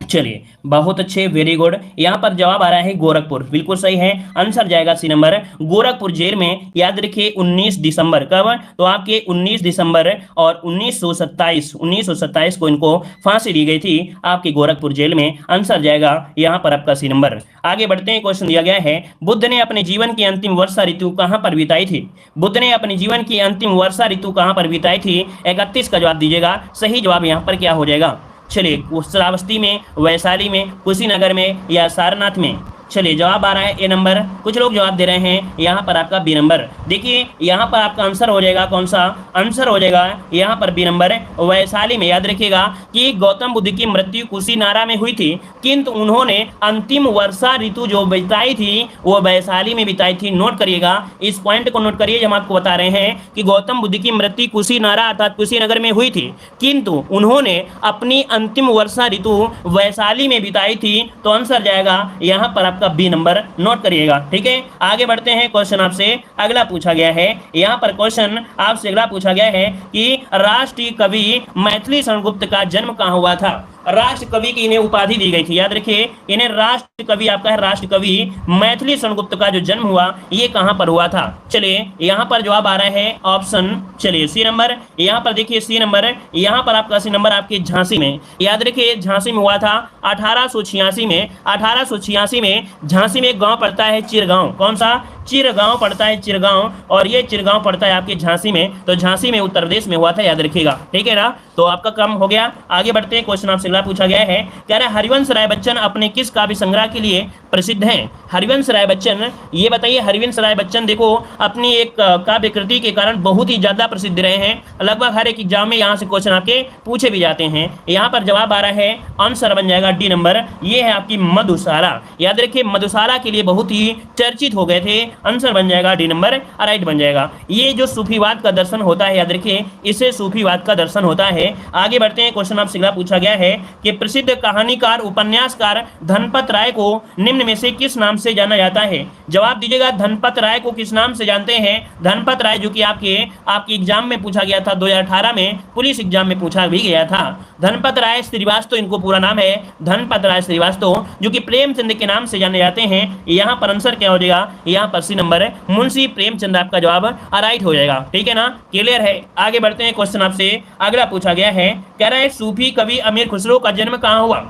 चलिए, बहुत अच्छे, वेरी गुड। यहां पर जवाब आ रहा है गोरखपुर, बिल्कुल सही है, आंसर जाएगा सी नंबर, गोरखपुर जेल में। याद रखिए 19 दिसंबर, कब? तो आपके 19 दिसंबर और 1927 को इनको फांसी दी गई थी आपके गोरखपुर जेल में, आंसर जाएगा यहां पर आपका सी नंबर। आगे बढ़ते हैं, क्वेश्चन दिया गया है, बुद्ध ने अपने जीवन की अंतिम वर्षा ऋतु कहां पर बिताई थी? बुद्ध ने अपने जीवन की अंतिम वर्षा ऋतु कहां पर बिताई थी? 31 का जवाब दीजिएगा, सही जवाब यहां पर क्या हो जाएगा? चलिए, श्रावस्ती में, वैशाली में, कुशीनगर में या सारनाथ में? चलिए, जवाब आ रहा है ए नंबर, कुछ लोग जवाब दे रहे हैं यहाँ पर आपका बी नंबर। देखिए यहाँ पर आपका आंसर हो जाएगा, कौन सा आंसर हो जाएगा यहाँ पर? बी नंबर, वैशाली में। याद रखिएगा कि गौतम बुद्ध की मृत्यु कुशीनारा में हुई थी, किंतु उन्होंने अंतिम वर्षा ऋतु जो बिताई थी वो वैशाली में बिताई थी। नोट करिएगा, इस पॉइंट को नोट करिए, हम आपको बता रहे हैं कि गौतम बुद्ध की मृत्यु कुशीनारा अर्थात कुशीनगर में हुई थी, किंतु उन्होंने अपनी अंतिम वर्षा ऋतु वैशाली में बिताई थी, तो आंसर जाएगा यहाँ पर का बी नंबर, नोट करिएगा, ठीक है। आगे बढ़ते हैं, क्वेश्चन आपसे अगला पूछा गया है, यहां पर क्वेश्चन आपसे अगला पूछा गया है कि राष्ट्रीय कवि मैथिली शरण गुप्त का जन्म कहां हुआ था? राष्ट्र कवि की इन्हें उपाधि दी गई थी, याद रखिए, इन्हें राष्ट्र कवि आपका है, राष्ट्र कवि मैथिली शरण गुप्त का जो जन्म हुआ ये कहां पर हुआ था? चलिए, यहां पर जवाब आ रहा है ऑप्शन, चलिए सी नंबर, यहां पर देखिए सी नंबर, यहां पर आपका सी नंबर आपके झांसी में। याद रखिए, झांसी में हुआ था 1886 में। 1886 में झांसी में एक गांव पड़ता है चिरगांव, कौन सा? चिरगांव पड़ता है, चिरगांव, और ये चिरगांव पड़ता है आपके झांसी में, तो झांसी में उत्तर प्रदेश में हुआ था, याद रखिएगा, ठीक है ना। तो आपका काम हो गया। आगे बढ़ते हैं, क्वेश्चन आपसे अगला पूछा गया है, कह रहा है हरिवंश राय बच्चन अपने किस काव्य संग्रह के लिए प्रसिद्ध हैं? हरिवंश राय बच्चन, ये बताइए, हरिवंश राय बच्चन देखो अपनी एक काव्य कृति के कारण बहुत ही ज्यादा प्रसिद्ध रहे हैं, लगभग हर एक एग्जाम में यहाँ से क्वेश्चन आपके पूछे भी जाते हैं। यहाँ पर जवाब आ रहा है, आंसर बन जाएगा डी नंबर, ये है आपकी मधुशाला। याद रखिए, मधुशाला के लिए बहुत ही चर्चित हो गए थे, आंसर बन जाएगा डी नंबर, राइट बन जाएगा। ये जो सूफीवाद का दर्शन होता है, याद रखिए, इसे सूफीवाद का दर्शन होता है। आगे बढ़ते हैं, क्वेश्चन आपसे अगला पूछा गया है कि प्रसिद्ध कहानीकार उपन्यासकार धनपत राय को निम्न में से किस नाम से जाना जाता है? जवाब दीजिएगा, धनपत राय को किस नाम से जानते हैं? धनपत राय, जो कि आपके एग्जाम में पूछा गया था, 2018 में पुलिस एग्जाम में पूछा भी गया था। धनपत राय श्रीवास्तव इनको पूरा नाम है, धनपत राय श्रीवास्तव, जो कि प्रेमचंद के नाम से जाने जाते हैं। यहाँ पर आंसर क्या हो जाएगा? यहाँ पर सी नंबर, मुंशी प्रेमचंद आपका जवाब राइट हो जाएगा, ठीक है ना, क्लियर है। आगे बढ़ते हैं, क्वेश्चन आपसे अगला पूछा गया है, कह रहा है सूफी कवि अमीर खुसरो का जन्म कहाँ हुआ?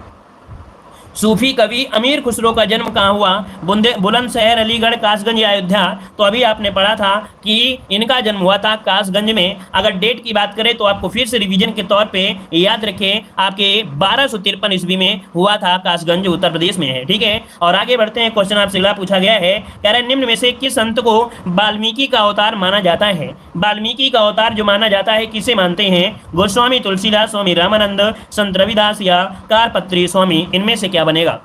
सूफी कवि अमीर खुसरो का जन्म कहाँ हुआ? बुलंदशहर, अलीगढ़, कासगंज या अयोध्या? तो अभी आपने पढ़ा था कि इनका जन्म हुआ था कासगंज में। अगर डेट की बात करें तो आपको फिर से रिवीजन के तौर पे याद रखें, आपके 1253 ईस्वी में हुआ था, कासगंज उत्तर प्रदेश में है, ठीक है। और आगे बढ़ते हैं, क्वेश्चन आपसे अगला पूछा गया है, कह रहे निम्न में से किस संत को वाल्मीकि का अवतार माना जाता है? वाल्मीकि का अवतार जो माना जाता है किसे मानते हैं? गोस्वामी तुलसीदास, स्वामी रामानंद, संत रविदास या कारपत्री स्वामी? इनमें से क्या बनेगा?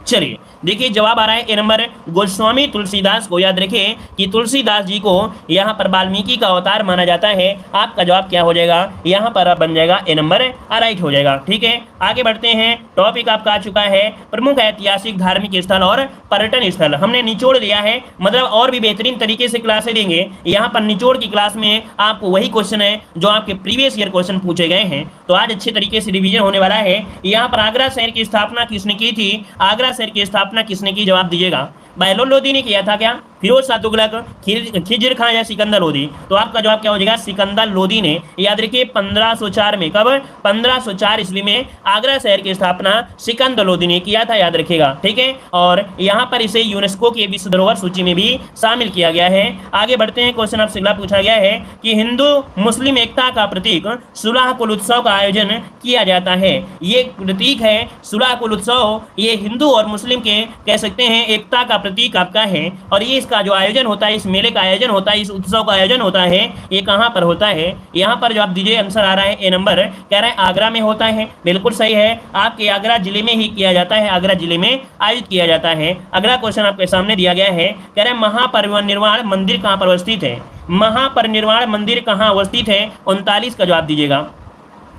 चलिए देखिए, जवाब आ रहा है ए नंबर, गोस्वामी तुलसीदास को। याद रखिए कि तुलसीदास जी को यहाँ पर वाल्मीकि का अवतार माना जाता है। आपका जवाब क्या हो जाएगा? यहाँ पर बन जाएगा ए नंबर, राइट हो जाएगा, ठीक है। आगे बढ़ते हैं, टॉपिक आपका आ चुका है प्रमुख ऐतिहासिक धार्मिक स्थल और पर्यटन स्थल। हमने निचोड़ लिया है, मतलब और भी बेहतरीन तरीके से क्लासें देंगे। यहाँ पर निचोड़ की क्लास में आपको वही क्वेश्चन है जो आपके प्रीवियस ईयर क्वेश्चन पूछे गए हैं, तो आज अच्छे तरीके से रिविजन होने वाला है। यहाँ पर आगरा शहर की स्थापना किसने की थी? आगरा शहर की स्थापना किसने की? जवाब दीजिएगा। बहलोल लोदी ने किया था क्या? फिरोज शाह तुगलक, खिज्र खां या सिकंदर लोदी? तो आपका जवाब क्या हो जाएगा? सिकंदर लोदी ने, याद रखिए 1504 में, कब? 1504 ईस्वी में आगरा शहर की स्थापना सिकंदर लोदी ने किया था, याद रखिएगा, ठीक है। और यहाँ पर इसे यूनेस्को की विश्व धरोहर सूची में भी शामिल किया गया है। आगे बढ़ते हैं, क्वेश्चन आपसे अगला पूछा गया है कि हिंदू मुस्लिम एकता का प्रतीक सुलह कुल उत्सव का आयोजन किया जाता है। ये प्रतीक है सुलह कुल उत्सव, ये हिंदू और मुस्लिम के कह सकते हैं एकता का प्रतीक आपका है। और ये इसका जो आयोजन होता है, इस मेले का आयोजन होता है, इस उत्सव का आयोजन होता है, ये कहाँ पर होता है? यहाँ पर जो आप दीजिए आंसर आ रहा है ए नंबर, कह रहा है आगरा में होता है। बिल्कुल सही है, आपके आगरा जिले में ही किया जाता है, आगरा जिले में आयोजित किया जाता है। अगला क्वेश्चन आपके सामने दिया गया है, कह रहे हैं महापरिनिर्वाण मंदिर कहाँ पर अवस्थित है? महापरिनिर्वाण मंदिर कहाँ अवस्थित है? 39 का जवाब दीजिएगा।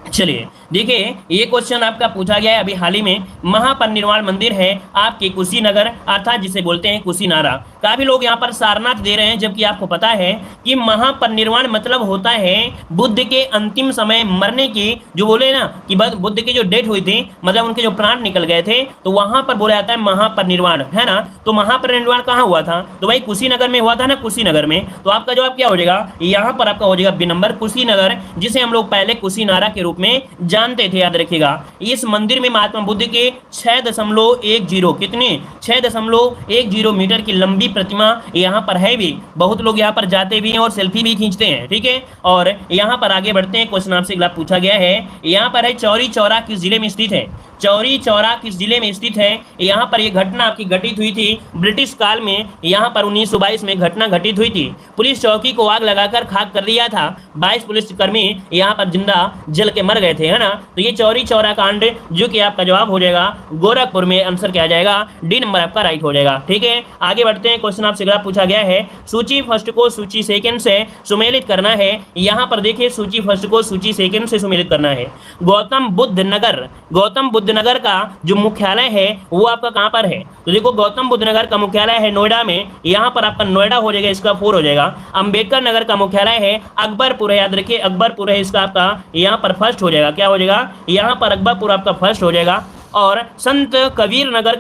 चलिए देखिए, ये क्वेश्चन आपका पूछा गया है अभी हाल ही में। महापरिनिर्वाण मंदिर है आपके कुशीनगर, अर्थात जिसे बोलते हैं कुशीनारा। काफी लोग यहाँ पर सारनाथ दे रहे हैं, जबकि आपको पता है कि महापरिनिर्वाण मतलब होता है बुद्ध के अंतिम समय मरने की, जो बोले ना कि बुद्ध की जो डेथ हुई थी, मतलब उनके जो प्राण निकल गए थे, तो वहां पर बोला जाता है महापरिनिर्वाण, है ना। तो महापरिनिर्वाण कहाँ हुआ था? तो भाई कुशीनगर में हुआ था ना, कुशीनगर में। तो आपका जवाब क्या हो जाएगा? यहाँ पर आपका हो जाएगा बी नंबर, कुशीनगर, जिसे हम लोग पहले कुशीनारा के रूप में जानते थे, याद रखिएगा। इस मंदिर में महात्मा बुद्ध के 6.10 कितने 6.10 मीटर की लंबी प्रतिमा यहाँ पर है भी। बहुत लोग यहाँ पर जाते भी हैं और सेल्फी भी खींचते हैं, ठीक है। और यहाँ पर आगे बढ़ते हैं, क्वेश्चन आपसे अगला पूछा गया है, यहाँ पर है चौरी चौरा किस जिले में स्थित है? चौरी चौरा किस जिले में स्थित है? यहाँ पर यह घटना आपकी घटित हुई थी ब्रिटिश काल में। यहाँ पर 1922 में घटना घटित हुई थी। पुलिस चौकी को आग लगाकर खाक कर दिया था। 22 पुलिसकर्मी यहाँ पर जिंदा जल के मर गए थे, है ना। तो ये चौरी चौरा कांड, जो कि आपका जवाब हो जाएगा गोरखपुर में। आंसर क्या आ जाएगा? डी नंबर आपका राइट हो जाएगा, ठीक है। आगे बढ़ते हैं, क्वेश्चन आपसे अगला पूछा गया है, सूची फर्स्ट को सूची सेकंड से सुमेलित करना है। यहाँ पर देखिए, सूची फर्स्ट को सूची सेकंड से सुमेलित करना है। गौतम बुद्ध नगर का जो मुख्यालय है वो आपका कहां पर है? तो देखो, गौतम बुद्ध नगर का मुख्यालय है नोएडा में। यहां पर आपका नोएडा हो जाएगा, इसका 4 हो जाएगा। अंबेडकर नगर का मुख्यालय है अकबरपुर है, याद रखिए अकबरपुर है, इसका आपका यहां पर फर्स्ट हो जाएगा। क्या हो जाएगा? यहां पर अकबरपुर आपका फर्स्ट हो जाएगा। और संत कबीर नगर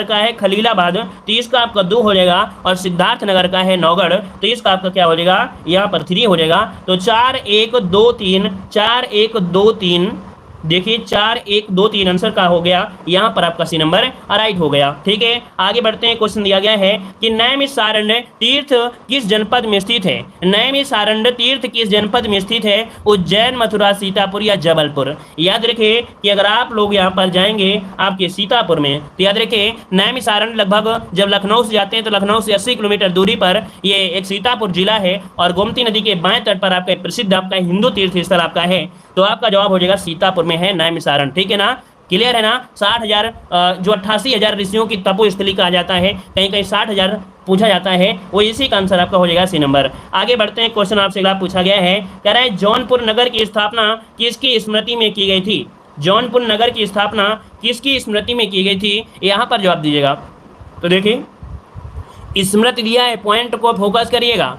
का है खलीलाबाद, तो इसका आपका 2 हो जाएगा। और सिद्धार्थ नगर का है नौगढ़, तो इसका आपका क्या हो जाएगा? यहाँ पर 3 हो जाएगा। तो 4 1 2 3 देखिए 4 1 2 3 आंसर का हो गया यहाँ पर आपका सी नंबर राइट हो गया, ठीक है। आगे बढ़ते हैं, क्वेश्चन दिया गया है कि नैमिषारण्य तीर्थ किस जनपद में स्थित है? नैमिषारण्य तीर्थ किस जनपद में स्थित है? उज्जैन, मथुरा, सीतापुर या जबलपुर? याद रखिए कि अगर आप लोग यहाँ पर जाएंगे आपके सीतापुर में, तो याद रखिए नैमिषारण्य लगभग जब लखनऊ से जाते हैं तो लखनऊ से 80 किलोमीटर दूरी पर ये एक सीतापुर जिला है। और गोमती नदी के बाएं तट पर आपका प्रसिद्ध आपका हिंदू तीर्थ स्थल आपका है। तो आपका जवाब हो जाएगा सीतापुर में है नैमिषारण्य, ठीक है ना। क्लियर है ना। 60,000 जो 88,000 ऋषियों की तपोस्थली कहा जाता है, कहीं कहीं 60,000 पूछा जाता है, वो इसी का आंसर आपका हो जाएगा सी नंबर। आगे बढ़ते हैं, क्वेश्चन आपसे अगला पूछा गया है, कह रहा है जौनपुर नगर की स्थापना किसकी स्मृति में की गई थी? जौनपुर नगर की स्थापना किसकी स्मृति में की गई थी? यहाँ पर जवाब दीजिएगा। तो देखिए स्मृति दिया है, पॉइंट को फोकस करिएगा।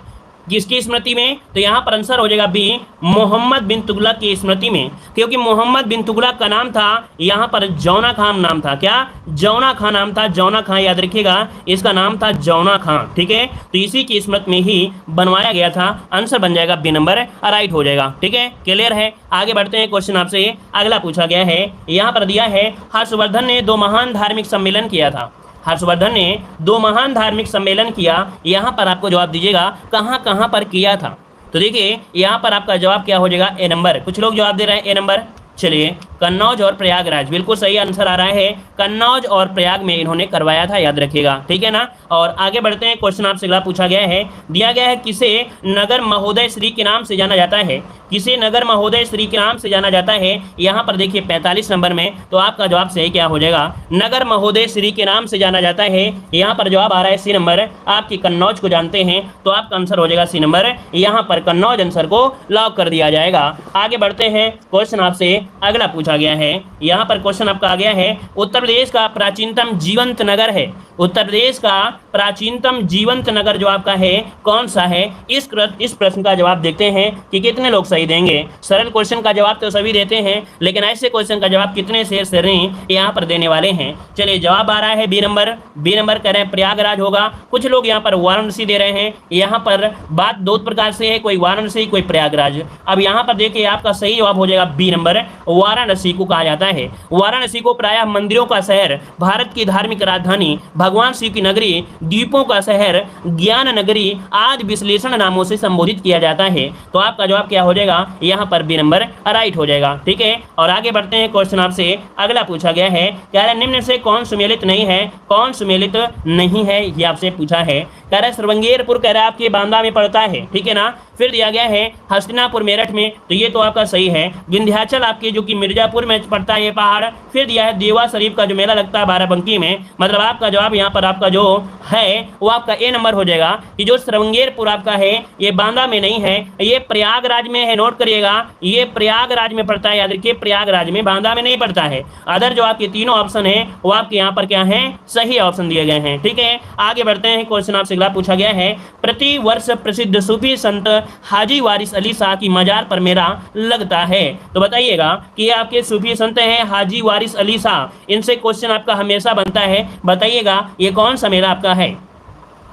किसकी स्मृति में? तो यहाँ पर आंसर हो जाएगा बी, मोहम्मद बिन तुगलक की स्मृति में। क्योंकि मोहम्मद बिन तुगलक का नाम था यहाँ पर जौना खान नाम था। क्या? जौना खान नाम था, जौना खान, याद रखिएगा इसका नाम था जौना खान, ठीक है। तो इसी की स्मृति में ही बनवाया गया था। आंसर बन जाएगा बी नंबर राइट हो जाएगा, ठीक है। क्लियर है। आगे बढ़ते हैं, क्वेश्चन आपसे अगला पूछा गया है, यहाँ पर दिया है हर्षवर्धन ने 2 महान धार्मिक सम्मेलन किया था। हर्षवर्धन ने 2 महान धार्मिक सम्मेलन किया। यहाँ पर आपको जवाब दीजिएगा कहाँ कहाँ पर किया था। तो देखिए यहाँ पर आपका जवाब क्या हो जाएगा? ए नंबर। कुछ लोग जवाब दे रहे हैं ए नंबर। चलिए, कन्नौज और प्रयागराज, बिल्कुल सही आंसर आ रहा है। कन्नौज और प्रयाग में इन्होंने करवाया था, याद रखिएगा, ठीक है ना। और आगे बढ़ते हैं, क्वेश्चन आपसे अगला पूछा गया है, दिया गया है किसे नगर महोदय श्री के नाम से जाना जाता है? किसे नगर महोदय श्री के नाम से जाना जाता है? यहाँ पर देखिए 45 नंबर में। तो आपका जवाब सही क्या हो जाएगा? नगर महोदय श्री के नाम से जाना जाता है। यहाँ पर जवाब आ रहा है सी नंबर। आपकी कन्नौज को जानते हैं, तो आपका आंसर हो जाएगा सी नंबर। यहाँ पर कन्नौज आंसर को लॉक कर दिया जाएगा। आगे बढ़ते हैं, क्वेश्चन आपसे अगला पूछा गया है। यहाँ पर क्वेश्चन आपका आ गया है, उत्तर प्रदेश का प्राचीनतम जीवंत नगर है। उत्तर प्रदेश का प्राचीनतम जीवंत नगर जो आपका है कौन सा है? इस प्रश्न का जवाब देखते हैं कि कितने लोग सही देंगे। सरल क्वेश्चन का जवाब तो सभी देते हैं, लेकिन ऐसे क्वेश्चन का जवाब कितने से श्रेणी यहाँ पर देने वाले हैं। चलिए जवाब आ रहा है बी नंबर कह रहे हैं प्रयागराज होगा। कुछ लोग यहाँ पर वाराणसी दे रहे हैं। यहाँ पर बात दो प्रकार से है, कोई वाराणसी कोई प्रयागराज। अब यहाँ पर देखिए आपका सही जवाब हो जाएगा बी नंबर, वाराणसी को कहा जाता है। वाराणसी को प्रायः मंदिरों का शहर, भारत की धार्मिक राजधानी, भगवान शिव की नगरी, द्वीपों का शहर, ज्ञान नगरी आदि विश्लेषण नामों से संबोधित किया जाता है। तो आपका जवाब क्या हो जाएगा? यहाँ पर बी नंबर राइट हो जाएगा। ठीक है, और आगे बढ़ते हैं। क्वेश्चन आपसे अगला पूछा गया है, कह रहा है निम्न से कौन सुमेलित नहीं है? कौन सुमेलित नहीं है ये आपसे पूछा है। कह रहा है श्रृंगेरपुर कह रहा है आपके बांदा में पड़ता है। ठीक है ना। फिर दिया गया है हस्तिनापुर मेरठ में, तो ये तो आपका सही है। विंध्याचल आपके जो कि मिर्जापुर में पड़ता है ये पहाड़। फिर दिया है देवा शरीफ का जो मेला लगता है बाराबंकी में। मतलब आपका जवाब यहाँ पर आपका जो है वो आपका ए नंबर हो जाएगा कि जो श्रृंगेरपुर आपका है ये बांदा में नहीं है, ये प्रयागराज में है। नोट करिएगा, ये प्रयागराज में पड़ता है, याद रखिए प्रयागराज में, बांदा में नहीं पड़ता है। अदर जो आपके तीनों ऑप्शन है वो आपके यहाँ पर क्या है? सही ऑप्शन दिए गए हैं। ठीक है, आगे बढ़ते हैं। क्वेश्चन आपसे अगला पूछा गया है, प्रति वर्ष प्रसिद्ध सूफी संत हाजी वारिस अली शाह की मजार पर मेला लगता है। तो बताइएगा कि ये आपके सूफी संत हैं हाजी वारिस अली शाह, इनसे क्वेश्चन आपका हमेशा बनता है। बताइएगा ये कौन सा मेला आपका है?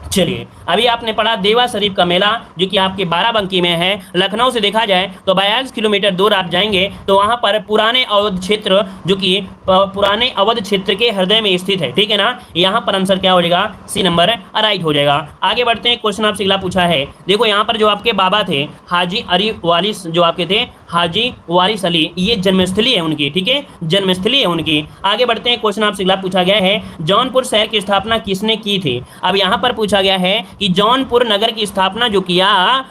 चलिए अभी आपने पढ़ा देवा शरीफ का मेला जो कि आपके बाराबंकी में है। लखनऊ से देखा जाए तो 42 किलोमीटर दूर आप जाएंगे तो वहां पर पुराने अवध क्षेत्र जो कि पुराने अवध क्षेत्र के हृदय में स्थित है। ठीक है ना। यहाँ पर आंसर क्या हो जाएगा? सी नंबर राइट हो जाएगा। आगे बढ़ते हैं। क्वेश्चन आपसे अगला पूछा है, देखो यहाँ पर जो आपके बाबा थे हाजी अली वारिस, जो आपके थे हाजी वारिस अली, ये जन्मस्थली है उनकी। ठीक है, जन्मस्थली है उनकी। आगे बढ़ते हैं। क्वेश्चन आपसे अगला पूछा गया है, जौनपुर शहर की स्थापना किसने की थी? अब यहाँ पर पूछा गया है कि जौनपुर नगर की स्थापना जो किया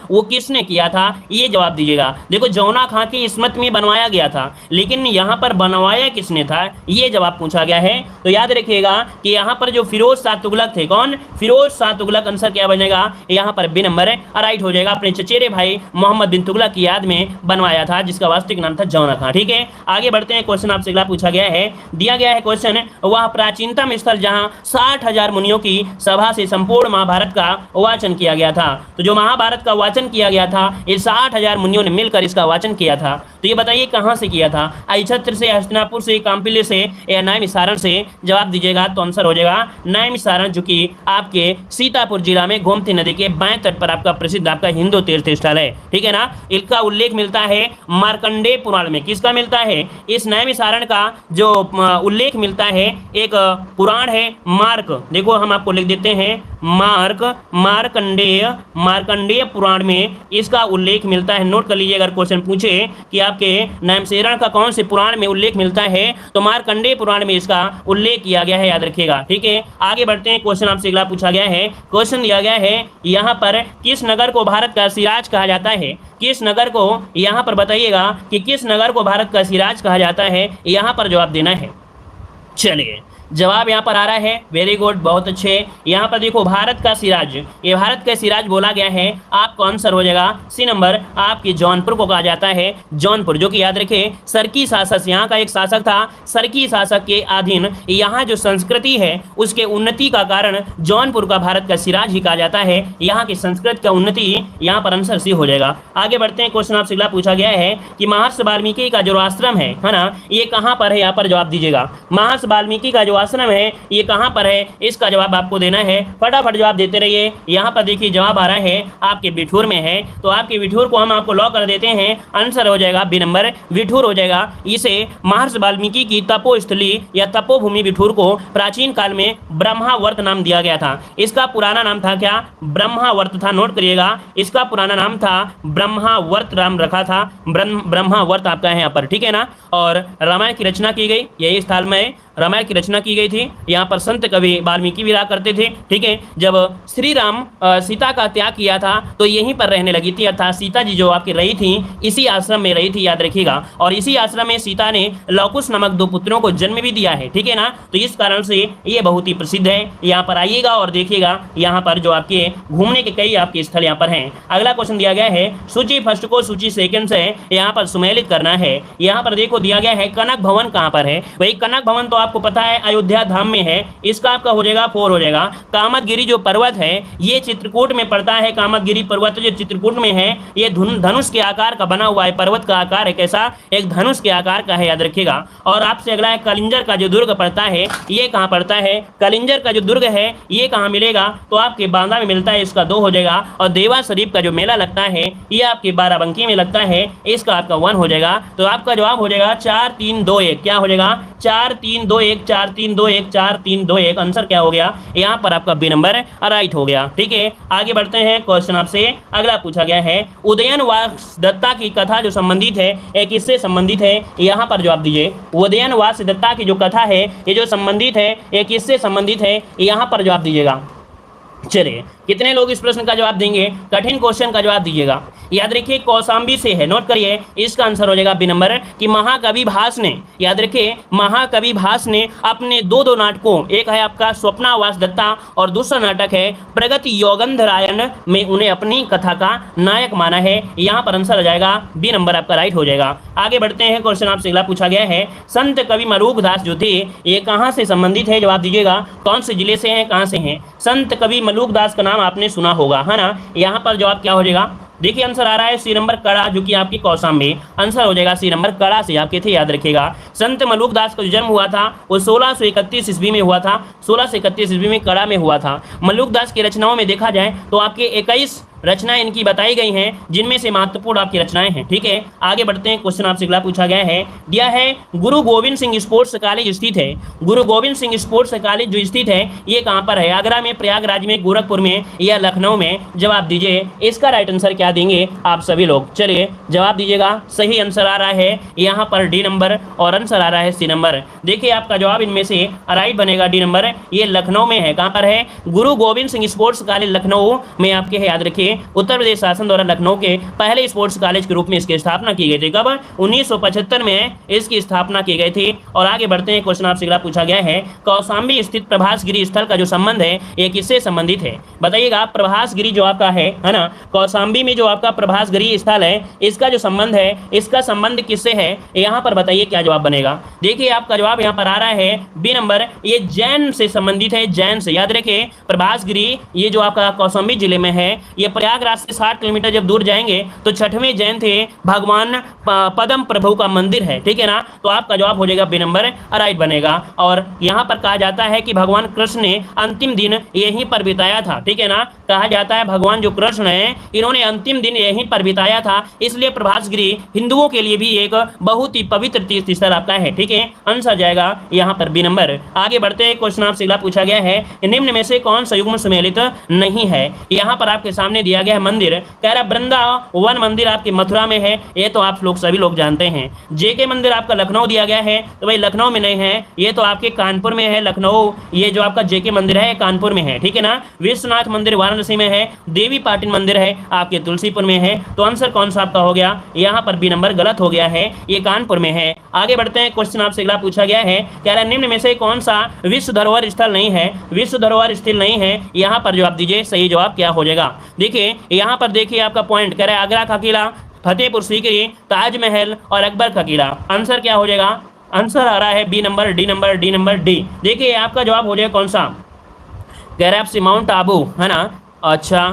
वो किसने किया था? ये जवाब दीजिएगा। देखो जौना खां की स्मृति में बनवाया गया था, लेकिन यहाँ पर बनवाया किसने था ये जवाब पूछा गया है। तो याद रखिएगा कि यहाँ पर जो फिरोज शाह तुगलक थे, कौन? फिरोज शाह तुगलक। आंसर क्या बनेगा? यहाँ पर बी नंबर राइट हो जाएगा। अपने चचेरे भाई मोहम्मद बिन तुगलक की याद में बनवाया था, जिसका वास्तविक नाम था जौना खां। ठीक है, आगे बढ़ते हैं। क्वेश्चन आपसे अगला पूछा गया है, दिया गया है क्वेश्चन, वह प्राचीनतम स्थल जहाँ 60,000 मुनियों की सभा से संपूर्ण महाभारत का वाचन किया गया था। तो जो महाभारत का वाचन किया गया था ये 60,000 मुनियों ने मिलकर इसका वाचन किया था। तो ये बताइए कहाँ से किया था? अहिछत्र से, हस्तिनापुर से, काम्पिल्य से या नैमिषारण से? जवाब दीजिएगा तो आंसर हो जाएगा नैमिषारण, जो कि आपके सीतापुर जिला में गोमती नदी के बाएं तट पर आपका प्रसिद्ध आपका हिंदू तीर्थ स्थल है। ठीक है ना। इसका उल्लेख मिलता है मार्कंडेय पुराण में। किसका मिलता है? इस नैमिषारण का जो उल्लेख मिलता है, एक पुराण है मार्क। देखो हम आपको लिख देते हैं मार्कंडेय पुराण में इसका उल्लेख मिलता है। नोट कर लीजिए, अगर क्वेश्चन पूछे कि आपके नैमिषारण का कौन से पुराण में उल्लेख मिलता है तो मार्कंडेय पुराण में इसका उल्लेख किया गया है, याद रखिएगा। ठीक है, आगे बढ़ते हैं। क्वेश्चन आपसे अगला पूछा गया है, क्वेश्चन दिया गया है यहाँ पर किस नगर को भारत का सिराज कहा जाता है? किस नगर को यहाँ पर बताइएगा कि किस नगर को भारत का सिराज कहा जाता है, यहाँ पर जवाब देना है। चलिए जवाब यहाँ पर आ रहा है, वेरी गुड, बहुत अच्छे। यहाँ पर देखो भारत का सिराज, ये भारत का सिराज बोला गया है, आपको आंसर हो जाएगा सी नंबर, आपकी जौनपुर को कहा जाता है जौनपुर, जो कि याद रखे सरकी शासक, यहाँ का एक शासक था, सरकी शासक के अधीन यहाँ जो संस्कृति है उसके उन्नति का कारण जौनपुर का भारत का सिराज ही कहा जाता है। यहाँ की संस्कृति का उन्नति यहाँ पर आंसर सी हो जाएगा। आगे बढ़ते हैं। क्वेश्चन आपसे अगला पूछा गया है कि महर्षि वाल्मीकि का जो आश्रम है ना, ये कहाँ पर है? यहाँ पर जवाब दीजिएगा। महर्षि वाल्मीकि का जो आश्रम है ये कहां पर है, इसका जवाब आपको देना है। फटाफट जवाब देते रहिए। यहां पर देखिए जवाब आ रहा है आपके बिठूर में है, तो आपके बिठूर को हम आपको लॉक कर देते हैं। आंसर हो जाएगा बी नंबर, बिठूर हो जाएगा। इसे महर्षि वाल्मीकि की तपोस्थली या तपोभूमि बिठूर को प्राचीन काल में ब्रह्मावर्त नाम दिया गया था। इसका पुराना नाम था क्या? ब्रह्मावर्त था। नोट करिएगा, इसका पुराना नाम था ब्रह्मावर्त, नाम रखा था ब्रह्मावर्त आपका है यहाँ पर। ठीक है ना। और रामायण की रचना की गई यही स्थल में, रामायण की रचना की गई थी। यहाँ पर संत कवि वाल्मीकि भी रहा करते थे। ठीक है, जब श्री राम सीता का त्याग किया था तो यहीं पर रहने लगी थी, अर्थात सीता जी जो आपकी रही थी इसी आश्रम में रही थी, याद रखिएगा। और इसी आश्रम में सीता ने लवकुश नामक 2 पुत्रों को जन्म भी दिया है। ठीक है ना। तो इस कारण से ये बहुत ही प्रसिद्ध है। यहाँ पर आइएगा और देखिएगा, यहाँ पर जो आपके घूमने के कई आपके स्थल यहाँ पर हैं। अगला क्वेश्चन दिया गया है, सूची फर्स्ट को सूची सेकंड से यहाँ पर सुमेलित करना है। यहाँ पर देखो दिया गया है कनक भवन कहाँ पर है। वही कनक भवन तो आपको पता है अयोध्या धाम में है, इसका आपका हो जाएगा 4 हो जाएगा। कामतगिरी जो पर्वत है ये चित्रकूट में पड़ता है। कामतगिरी पर्वत जो चित्रकूट में है ये धनुष के आकार का बना हुआ है। पर्वत का आकार है कैसा, एक धनुष के आकार का है, याद रखिएगा। और आपसे अगला है कलिंजर का जो दुर्ग पड़ता है ये कहाँ पड़ता है, कलिंजर का जो दुर्ग है ये कहाँ मिलेगा, तो आपके बांदा में मिलता है, इसका 2 हो जाएगा। और देवा शरीफ का जो मेला लगता है ये आपके बाराबंकी में लगता है, इसका आपका 1 हो जाएगा। तो आपका जवाब हो जाएगा 4 3 2 1। क्या हो जाएगा 4 3 2 1 4 3 2 1 4 3 2 1। आंसर क्या हो गया, यहाँ पर आपका बी नंबर राइट हो गया। ठीक है, आगे बढ़ते हैं। क्वेश्चन आपसे अगला पूछा गया है उदयन वास दत्ता की कथा जो संबंधित है एक किससे संबंधित है, यहाँ पर जवाब दीजिए। उदयन वास दत्ता की जो कथा है ये जो संबंधित है ये किससे संबंधित है, यहाँ पर जवाब दीजिएगा। चलिए कितने लोग इस प्रश्न का जवाब देंगे, कठिन क्वेश्चन का जवाब दीजिएगा। याद रखिए कौशाम्बी से है, नोट करिए। इसका आंसर हो जाएगा बी नंबर कि महाकवि भास ने, याद रखिए महाकवि भास ने अपने दो नाटकों, एक है आपका स्वप्नावास दत्ता और दूसरा नाटक है प्रगति योगंधरायण में उन्हें अपनी कथा का नायक माना है। यहाँ पर आंसर हो जाएगा बी नंबर आपका राइट हो जाएगा। आगे बढ़ते हैं। क्वेश्चन आपसे अगला पूछा गया है संत कवि मलूकदास जो थे ये कहाँ से संबंधित है, जवाब दीजिएगा। कौन से जिले से हैं, कहाँ से हैं। संत कवि मलूकदास का नाम आपने सुना होगा, है ना। यहाँ पर जवाब क्या हो जाएगा, देखिए आंसर आ रहा है सी नंबर कड़ा, जो कि आपकी कौशाम्बी। आंसर हो जाएगा सी नंबर कड़ा से आपके थे, याद रखिएगा। संत मलूकदास का जो जन्म हुआ था वो 1631 ईस्वी में हुआ था, 1631 ईस्वी में कड़ा में हुआ था। मलूकदास की रचनाओं में देखा जाए तो आपके 21 रचनाएं इनकी बताई गई हैं, जिनमें से महत्वपूर्ण आपकी रचनाएं हैं। ठीक है, आगे बढ़ते हैं। क्वेश्चन आपसे अगला पूछा गया है, दिया है गुरु गोविंद सिंह स्पोर्ट्स कॉलेज स्थित है। गुरु गोविंद सिंह स्पोर्ट्स कॉलेज जो स्थित है ये कहाँ पर है, आगरा में, प्रयागराज में, गोरखपुर में या लखनऊ में, जवाब दीजिए। इसका राइट आंसर क्या देंगे आप सभी लोग, चलिए जवाब दीजिएगा। सही आंसर आ रहा है यहाँ पर डी नंबर और आंसर आ रहा है सी नंबर। देखिए आपका जवाब इनमें से राइट बनेगा डी नंबर, ये लखनऊ में है। कहाँ पर है, गुरु गोविंद सिंह स्पोर्ट्स कॉलेज लखनऊ में आपके है, याद रखिए। उत्तर प्रदेश शासन द्वारा लखनऊ के पहले स्पोर्ट्स कॉलेज के रूप में इसकी स्थापना की गई थी। कब, 1975 में इसकी स्थापना की गई थी। और आगे बढ़ते हैं। क्वेश्चन आपसे अगला पूछा गया है कौशाम्बी स्थित प्रभासगिरी स्थल का जो संबंध है ये किससे संबंधित है, बताइएगा। प्रभासगिरी जो आपका है ना, कौशाम्बी में जो आपका प्रभासगिरी स्थल है इसका जो संबंध है, इसका संबंध किससे है, यहाँ पर बताइए क्या जवाब बनेगा। देखिए आपका जवाब यहाँ पर आ रहा है बी नंबर, ये जैन से संबंधित है, जैन से। याद रखिए प्रभासगिरी ये जो आपका कौशाम्बी जिले में है, ये प्रयागराज से 60 किलोमीटर जब दूर जाएंगे तो 6वें जैन थे भगवान पद्म प्रभु का मंदिर है। ठीक है ना, तो आपका जवाब हो जाएगा बी नंबर राइट बनेगा। और यहाँ पर कहा जाता है कि भगवान कृष्ण ने अंतिम दिन यहीं पर बिताया था। ठीक है ना, कहा जाता है भगवान जो कृष्ण है इन्होंने अंतिम दिन यहीं पर बिताया था, इसलिए प्रभासगिरी हिंदुओं के लिए भी एक बहुत ही पवित्र तीर्थ स्थल आपका है। ठीक है, आंसर जाएगा यहाँ पर बी नंबर। आगे बढ़ते हैं। क्वेश्चन आपसे अगला पूछा गया है निम्न में से कौन सा युग्म सम्मिलित नहीं है, यहाँ पर आपके सामने दिया गया है मंदिर, कह रहा वृंदावन मंदिर आपके मथुरा में है, ये तो आप लोग सभी लोग जानते हैं। जेके मंदिर आपका लखनऊ दिया गया है, तो भाई लखनऊ में नहीं है, ये तो आपके कानपुर में है। लखनऊ ये जो आपका जेके मंदिर है कानपुर में है। ठीक है ना, विश्वनाथ मंदिर वाराणसी में है, देवी पाटन मंदिर है आपके तुलसीपुर में है। तो आंसर कौन सा आपका हो गया, यहाँ पर बी नंबर गलत हो गया है, ये कानपुर में है। आगे बढ़ते हैं। क्वेश्चन आपसे अगला पूछा गया है, कह रहा निम्न में से कौन सा विश्व धरोहर स्थल नहीं है, विश्व धरोहर स्थल नहीं है, यहाँ पर जवाब दीजिए। सही जवाब क्या हो जाएगा, देखिए यहाँ पर देखिए आपका पॉइंट कह रहा है आगरा का किला, फतेहपुर सीकरी, ताजमहल और अकबर का किला। आंसर क्या हो जाएगा, आंसर आ रहा है B number, D number, D number D. देखिए आपका जवाब हो जाएगा कौन सा, कह रहा है आपसे माउंट आबू, है ना। अच्छा,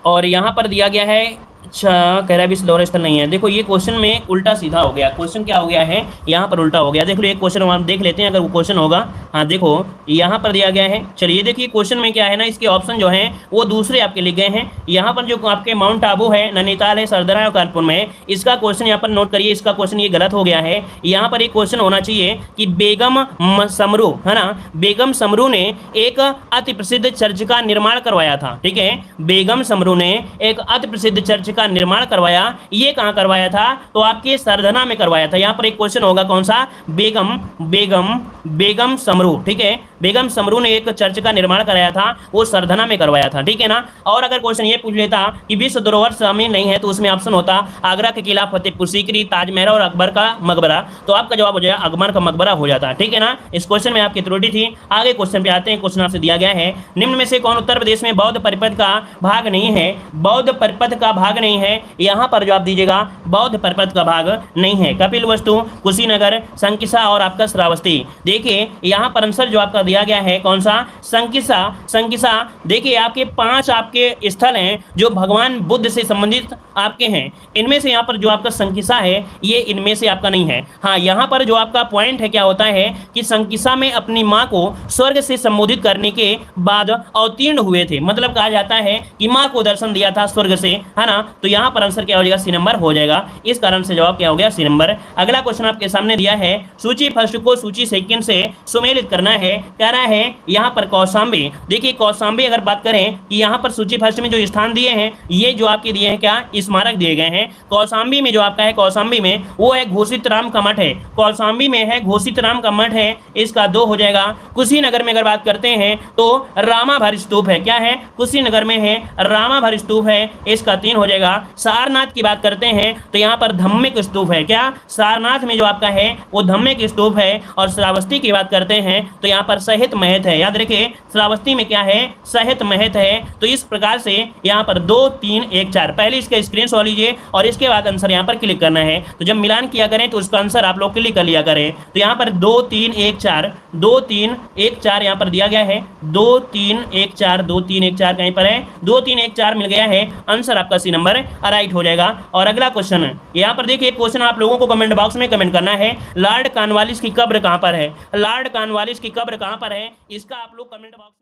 और यहाँ पर दिया गया है, अच्छा कह रहा है विश्व धरोहर स्थल नहीं है। देखो ये क्वेश्चन में उल्टा सीधा हो गया, क्वेश्चन क्या हो गया है यहाँ पर उल्टा हो गया। देख लो एक क्वेश्चन हम देख लेते हैं अगर वो क्वेश्चन होगा। हाँ देखो यहाँ पर दिया गया है, चलिए देखिए क्वेश्चन में क्या है ना, इसके ऑप्शन जो हैं वो दूसरे आपके लिखे गए हैं। यहाँ पर जो आपके माउंट आबू है, नैनीताल है, सरदरा और कानपुर में है, इसका क्वेश्चन यहाँ पर नोट करिए, इसका क्वेश्चन ये गलत हो गया है। यहाँ पर एक क्वेश्चन होना चाहिए कि बेगम समरू, है ना, बेगम समरू ने एक अति प्रसिद्ध चर्च का निर्माण करवाया था। ठीक है, बेगम समरू ने एक अति प्रसिद्ध चर्च का निर्माण करवाया, ये कहाँ करवाया था, तो आपके सरधना में करवाया था। यहाँ पर एक क्वेश्चन होगा कौन सा, बेगम बेगम बेगम समरू। ठीक है, बेगम समरू ने एक चर्च का निर्माण कराया था, वो सरधना में करवाया था। ठीक है ना। और अगर क्वेश्चन ये पूछ लेता कि विश्व धरोहर शामिल नहीं है, तो उसमें ऑप्शन होता आगरा के किला, फतेहपुर सीकरी, ताजमहल और अकबर का मकबरा, तो आपका जवाब हो जाएगा अकबर का मकबरा हो जाता। ठीक है ना, इस क्वेश्चन में आपकी त्रुटि थी। आगे क्वेश्चन पे आते हैं। क्वेश्चन आपसे दिया गया है निम्न में से कौन उत्तर प्रदेश में बौद्ध परिपथ का भाग नहीं है, बौद्ध परिपथ का भाग नहीं है, यहाँ पर जवाब दीजिएगा। बौद्ध परिपथ का भाग नहीं है कपिलवस्तु, कुशीनगर, संकिसा और आपका श्रावस्ती। देखिए यहाँ पर आंसर जो आपका दिया गया है कौन सा, संकिसा। संकिसा देखिए आपके 5 आपके स्थल हैं जो भगवान बुद्ध से संबंधित आपके हैं, इनमें से यहाँ पर जो आपका संकिसा है ये इनमें से आपका नहीं है। हाँ, यहाँ पर जो आपका पॉइंट है क्या होता है कि संकिसा में अपनी माँ को स्वर्ग से संबोधित करने के बाद अवतीर्ण हुए थे, मतलब कहा जाता है कि माँ को दर्शन दिया था स्वर्ग से, है ना। तो यहाँ पर आंसर क्या हो जाएगा, सी नंबर हो जाएगा। इस कारण से जवाब क्या हो गया, सी नंबर। अगला क्वेश्चन आपके सामने दिया है, सूची फर्स्ट को सूची सेकंड से सुमेलित करना है। कह रहा है यहाँ पर कौशाम्बी। देखिए कौशाम्बी अगर बात करें कि यहाँ पर सूची फर्स्ट में जो स्थान दिए हैं ये जो आपके दिए हैं क्या, स्मारक दिए गए हैं। कौशाम्बी में जो आपका है, कौशाम्बी में वो है घोषित राम का मठ है, कौशाम्बी में है घोषित राम का मठ है, इसका 2 हो जाएगा। कुशीनगर में अगर बात करते हैं तो रामाभर स्तूप है, क्या है, कुशीनगर में है रामाभर स्तूप है, इसका 3 हो जाएगा। सारनाथ की बात करते हैं तो यहाँ पर धम्मिक स्तूप है, क्या, सारनाथ में जो आपका है वो धम्मिक स्तूप है। और श्रावस्ती की बात करते हैं तो यहाँ पर सहित महत है, याद रखिए श्रावस्ती में क्या है, सहित महत है। तो इस प्रकार से यहाँ पर 2 3 1 4 पहले इसका स्क्रीनशॉट लीजिए और इसके बाद आंसर यहाँ पर क्लिक करना है। तो जब मिलान किया करें तो उसका आंसर आप लोग क्लिक कर लिया करें। तो यहाँ पर 2 3 1 4 2 3 1 4 यहाँ पर दिया गया है, 2 3 1 4 2 3 1 4 कहीं पर है, 2 3 1 4 मिल गया है, आंसर आपका सी नंबर राइट हो जाएगा। और अगला क्वेश्चन यहाँ पर देखिए, क्वेश्चन आप लोगों को कमेंट बॉक्स में कमेंट करना है, लॉर्ड कॉर्नवालिस की कब्र कहाँ पर है, लॉर्ड कॉर्नवालिस की कब्र कहाँ पर है, इसका आप लोग कमेंट बॉक्स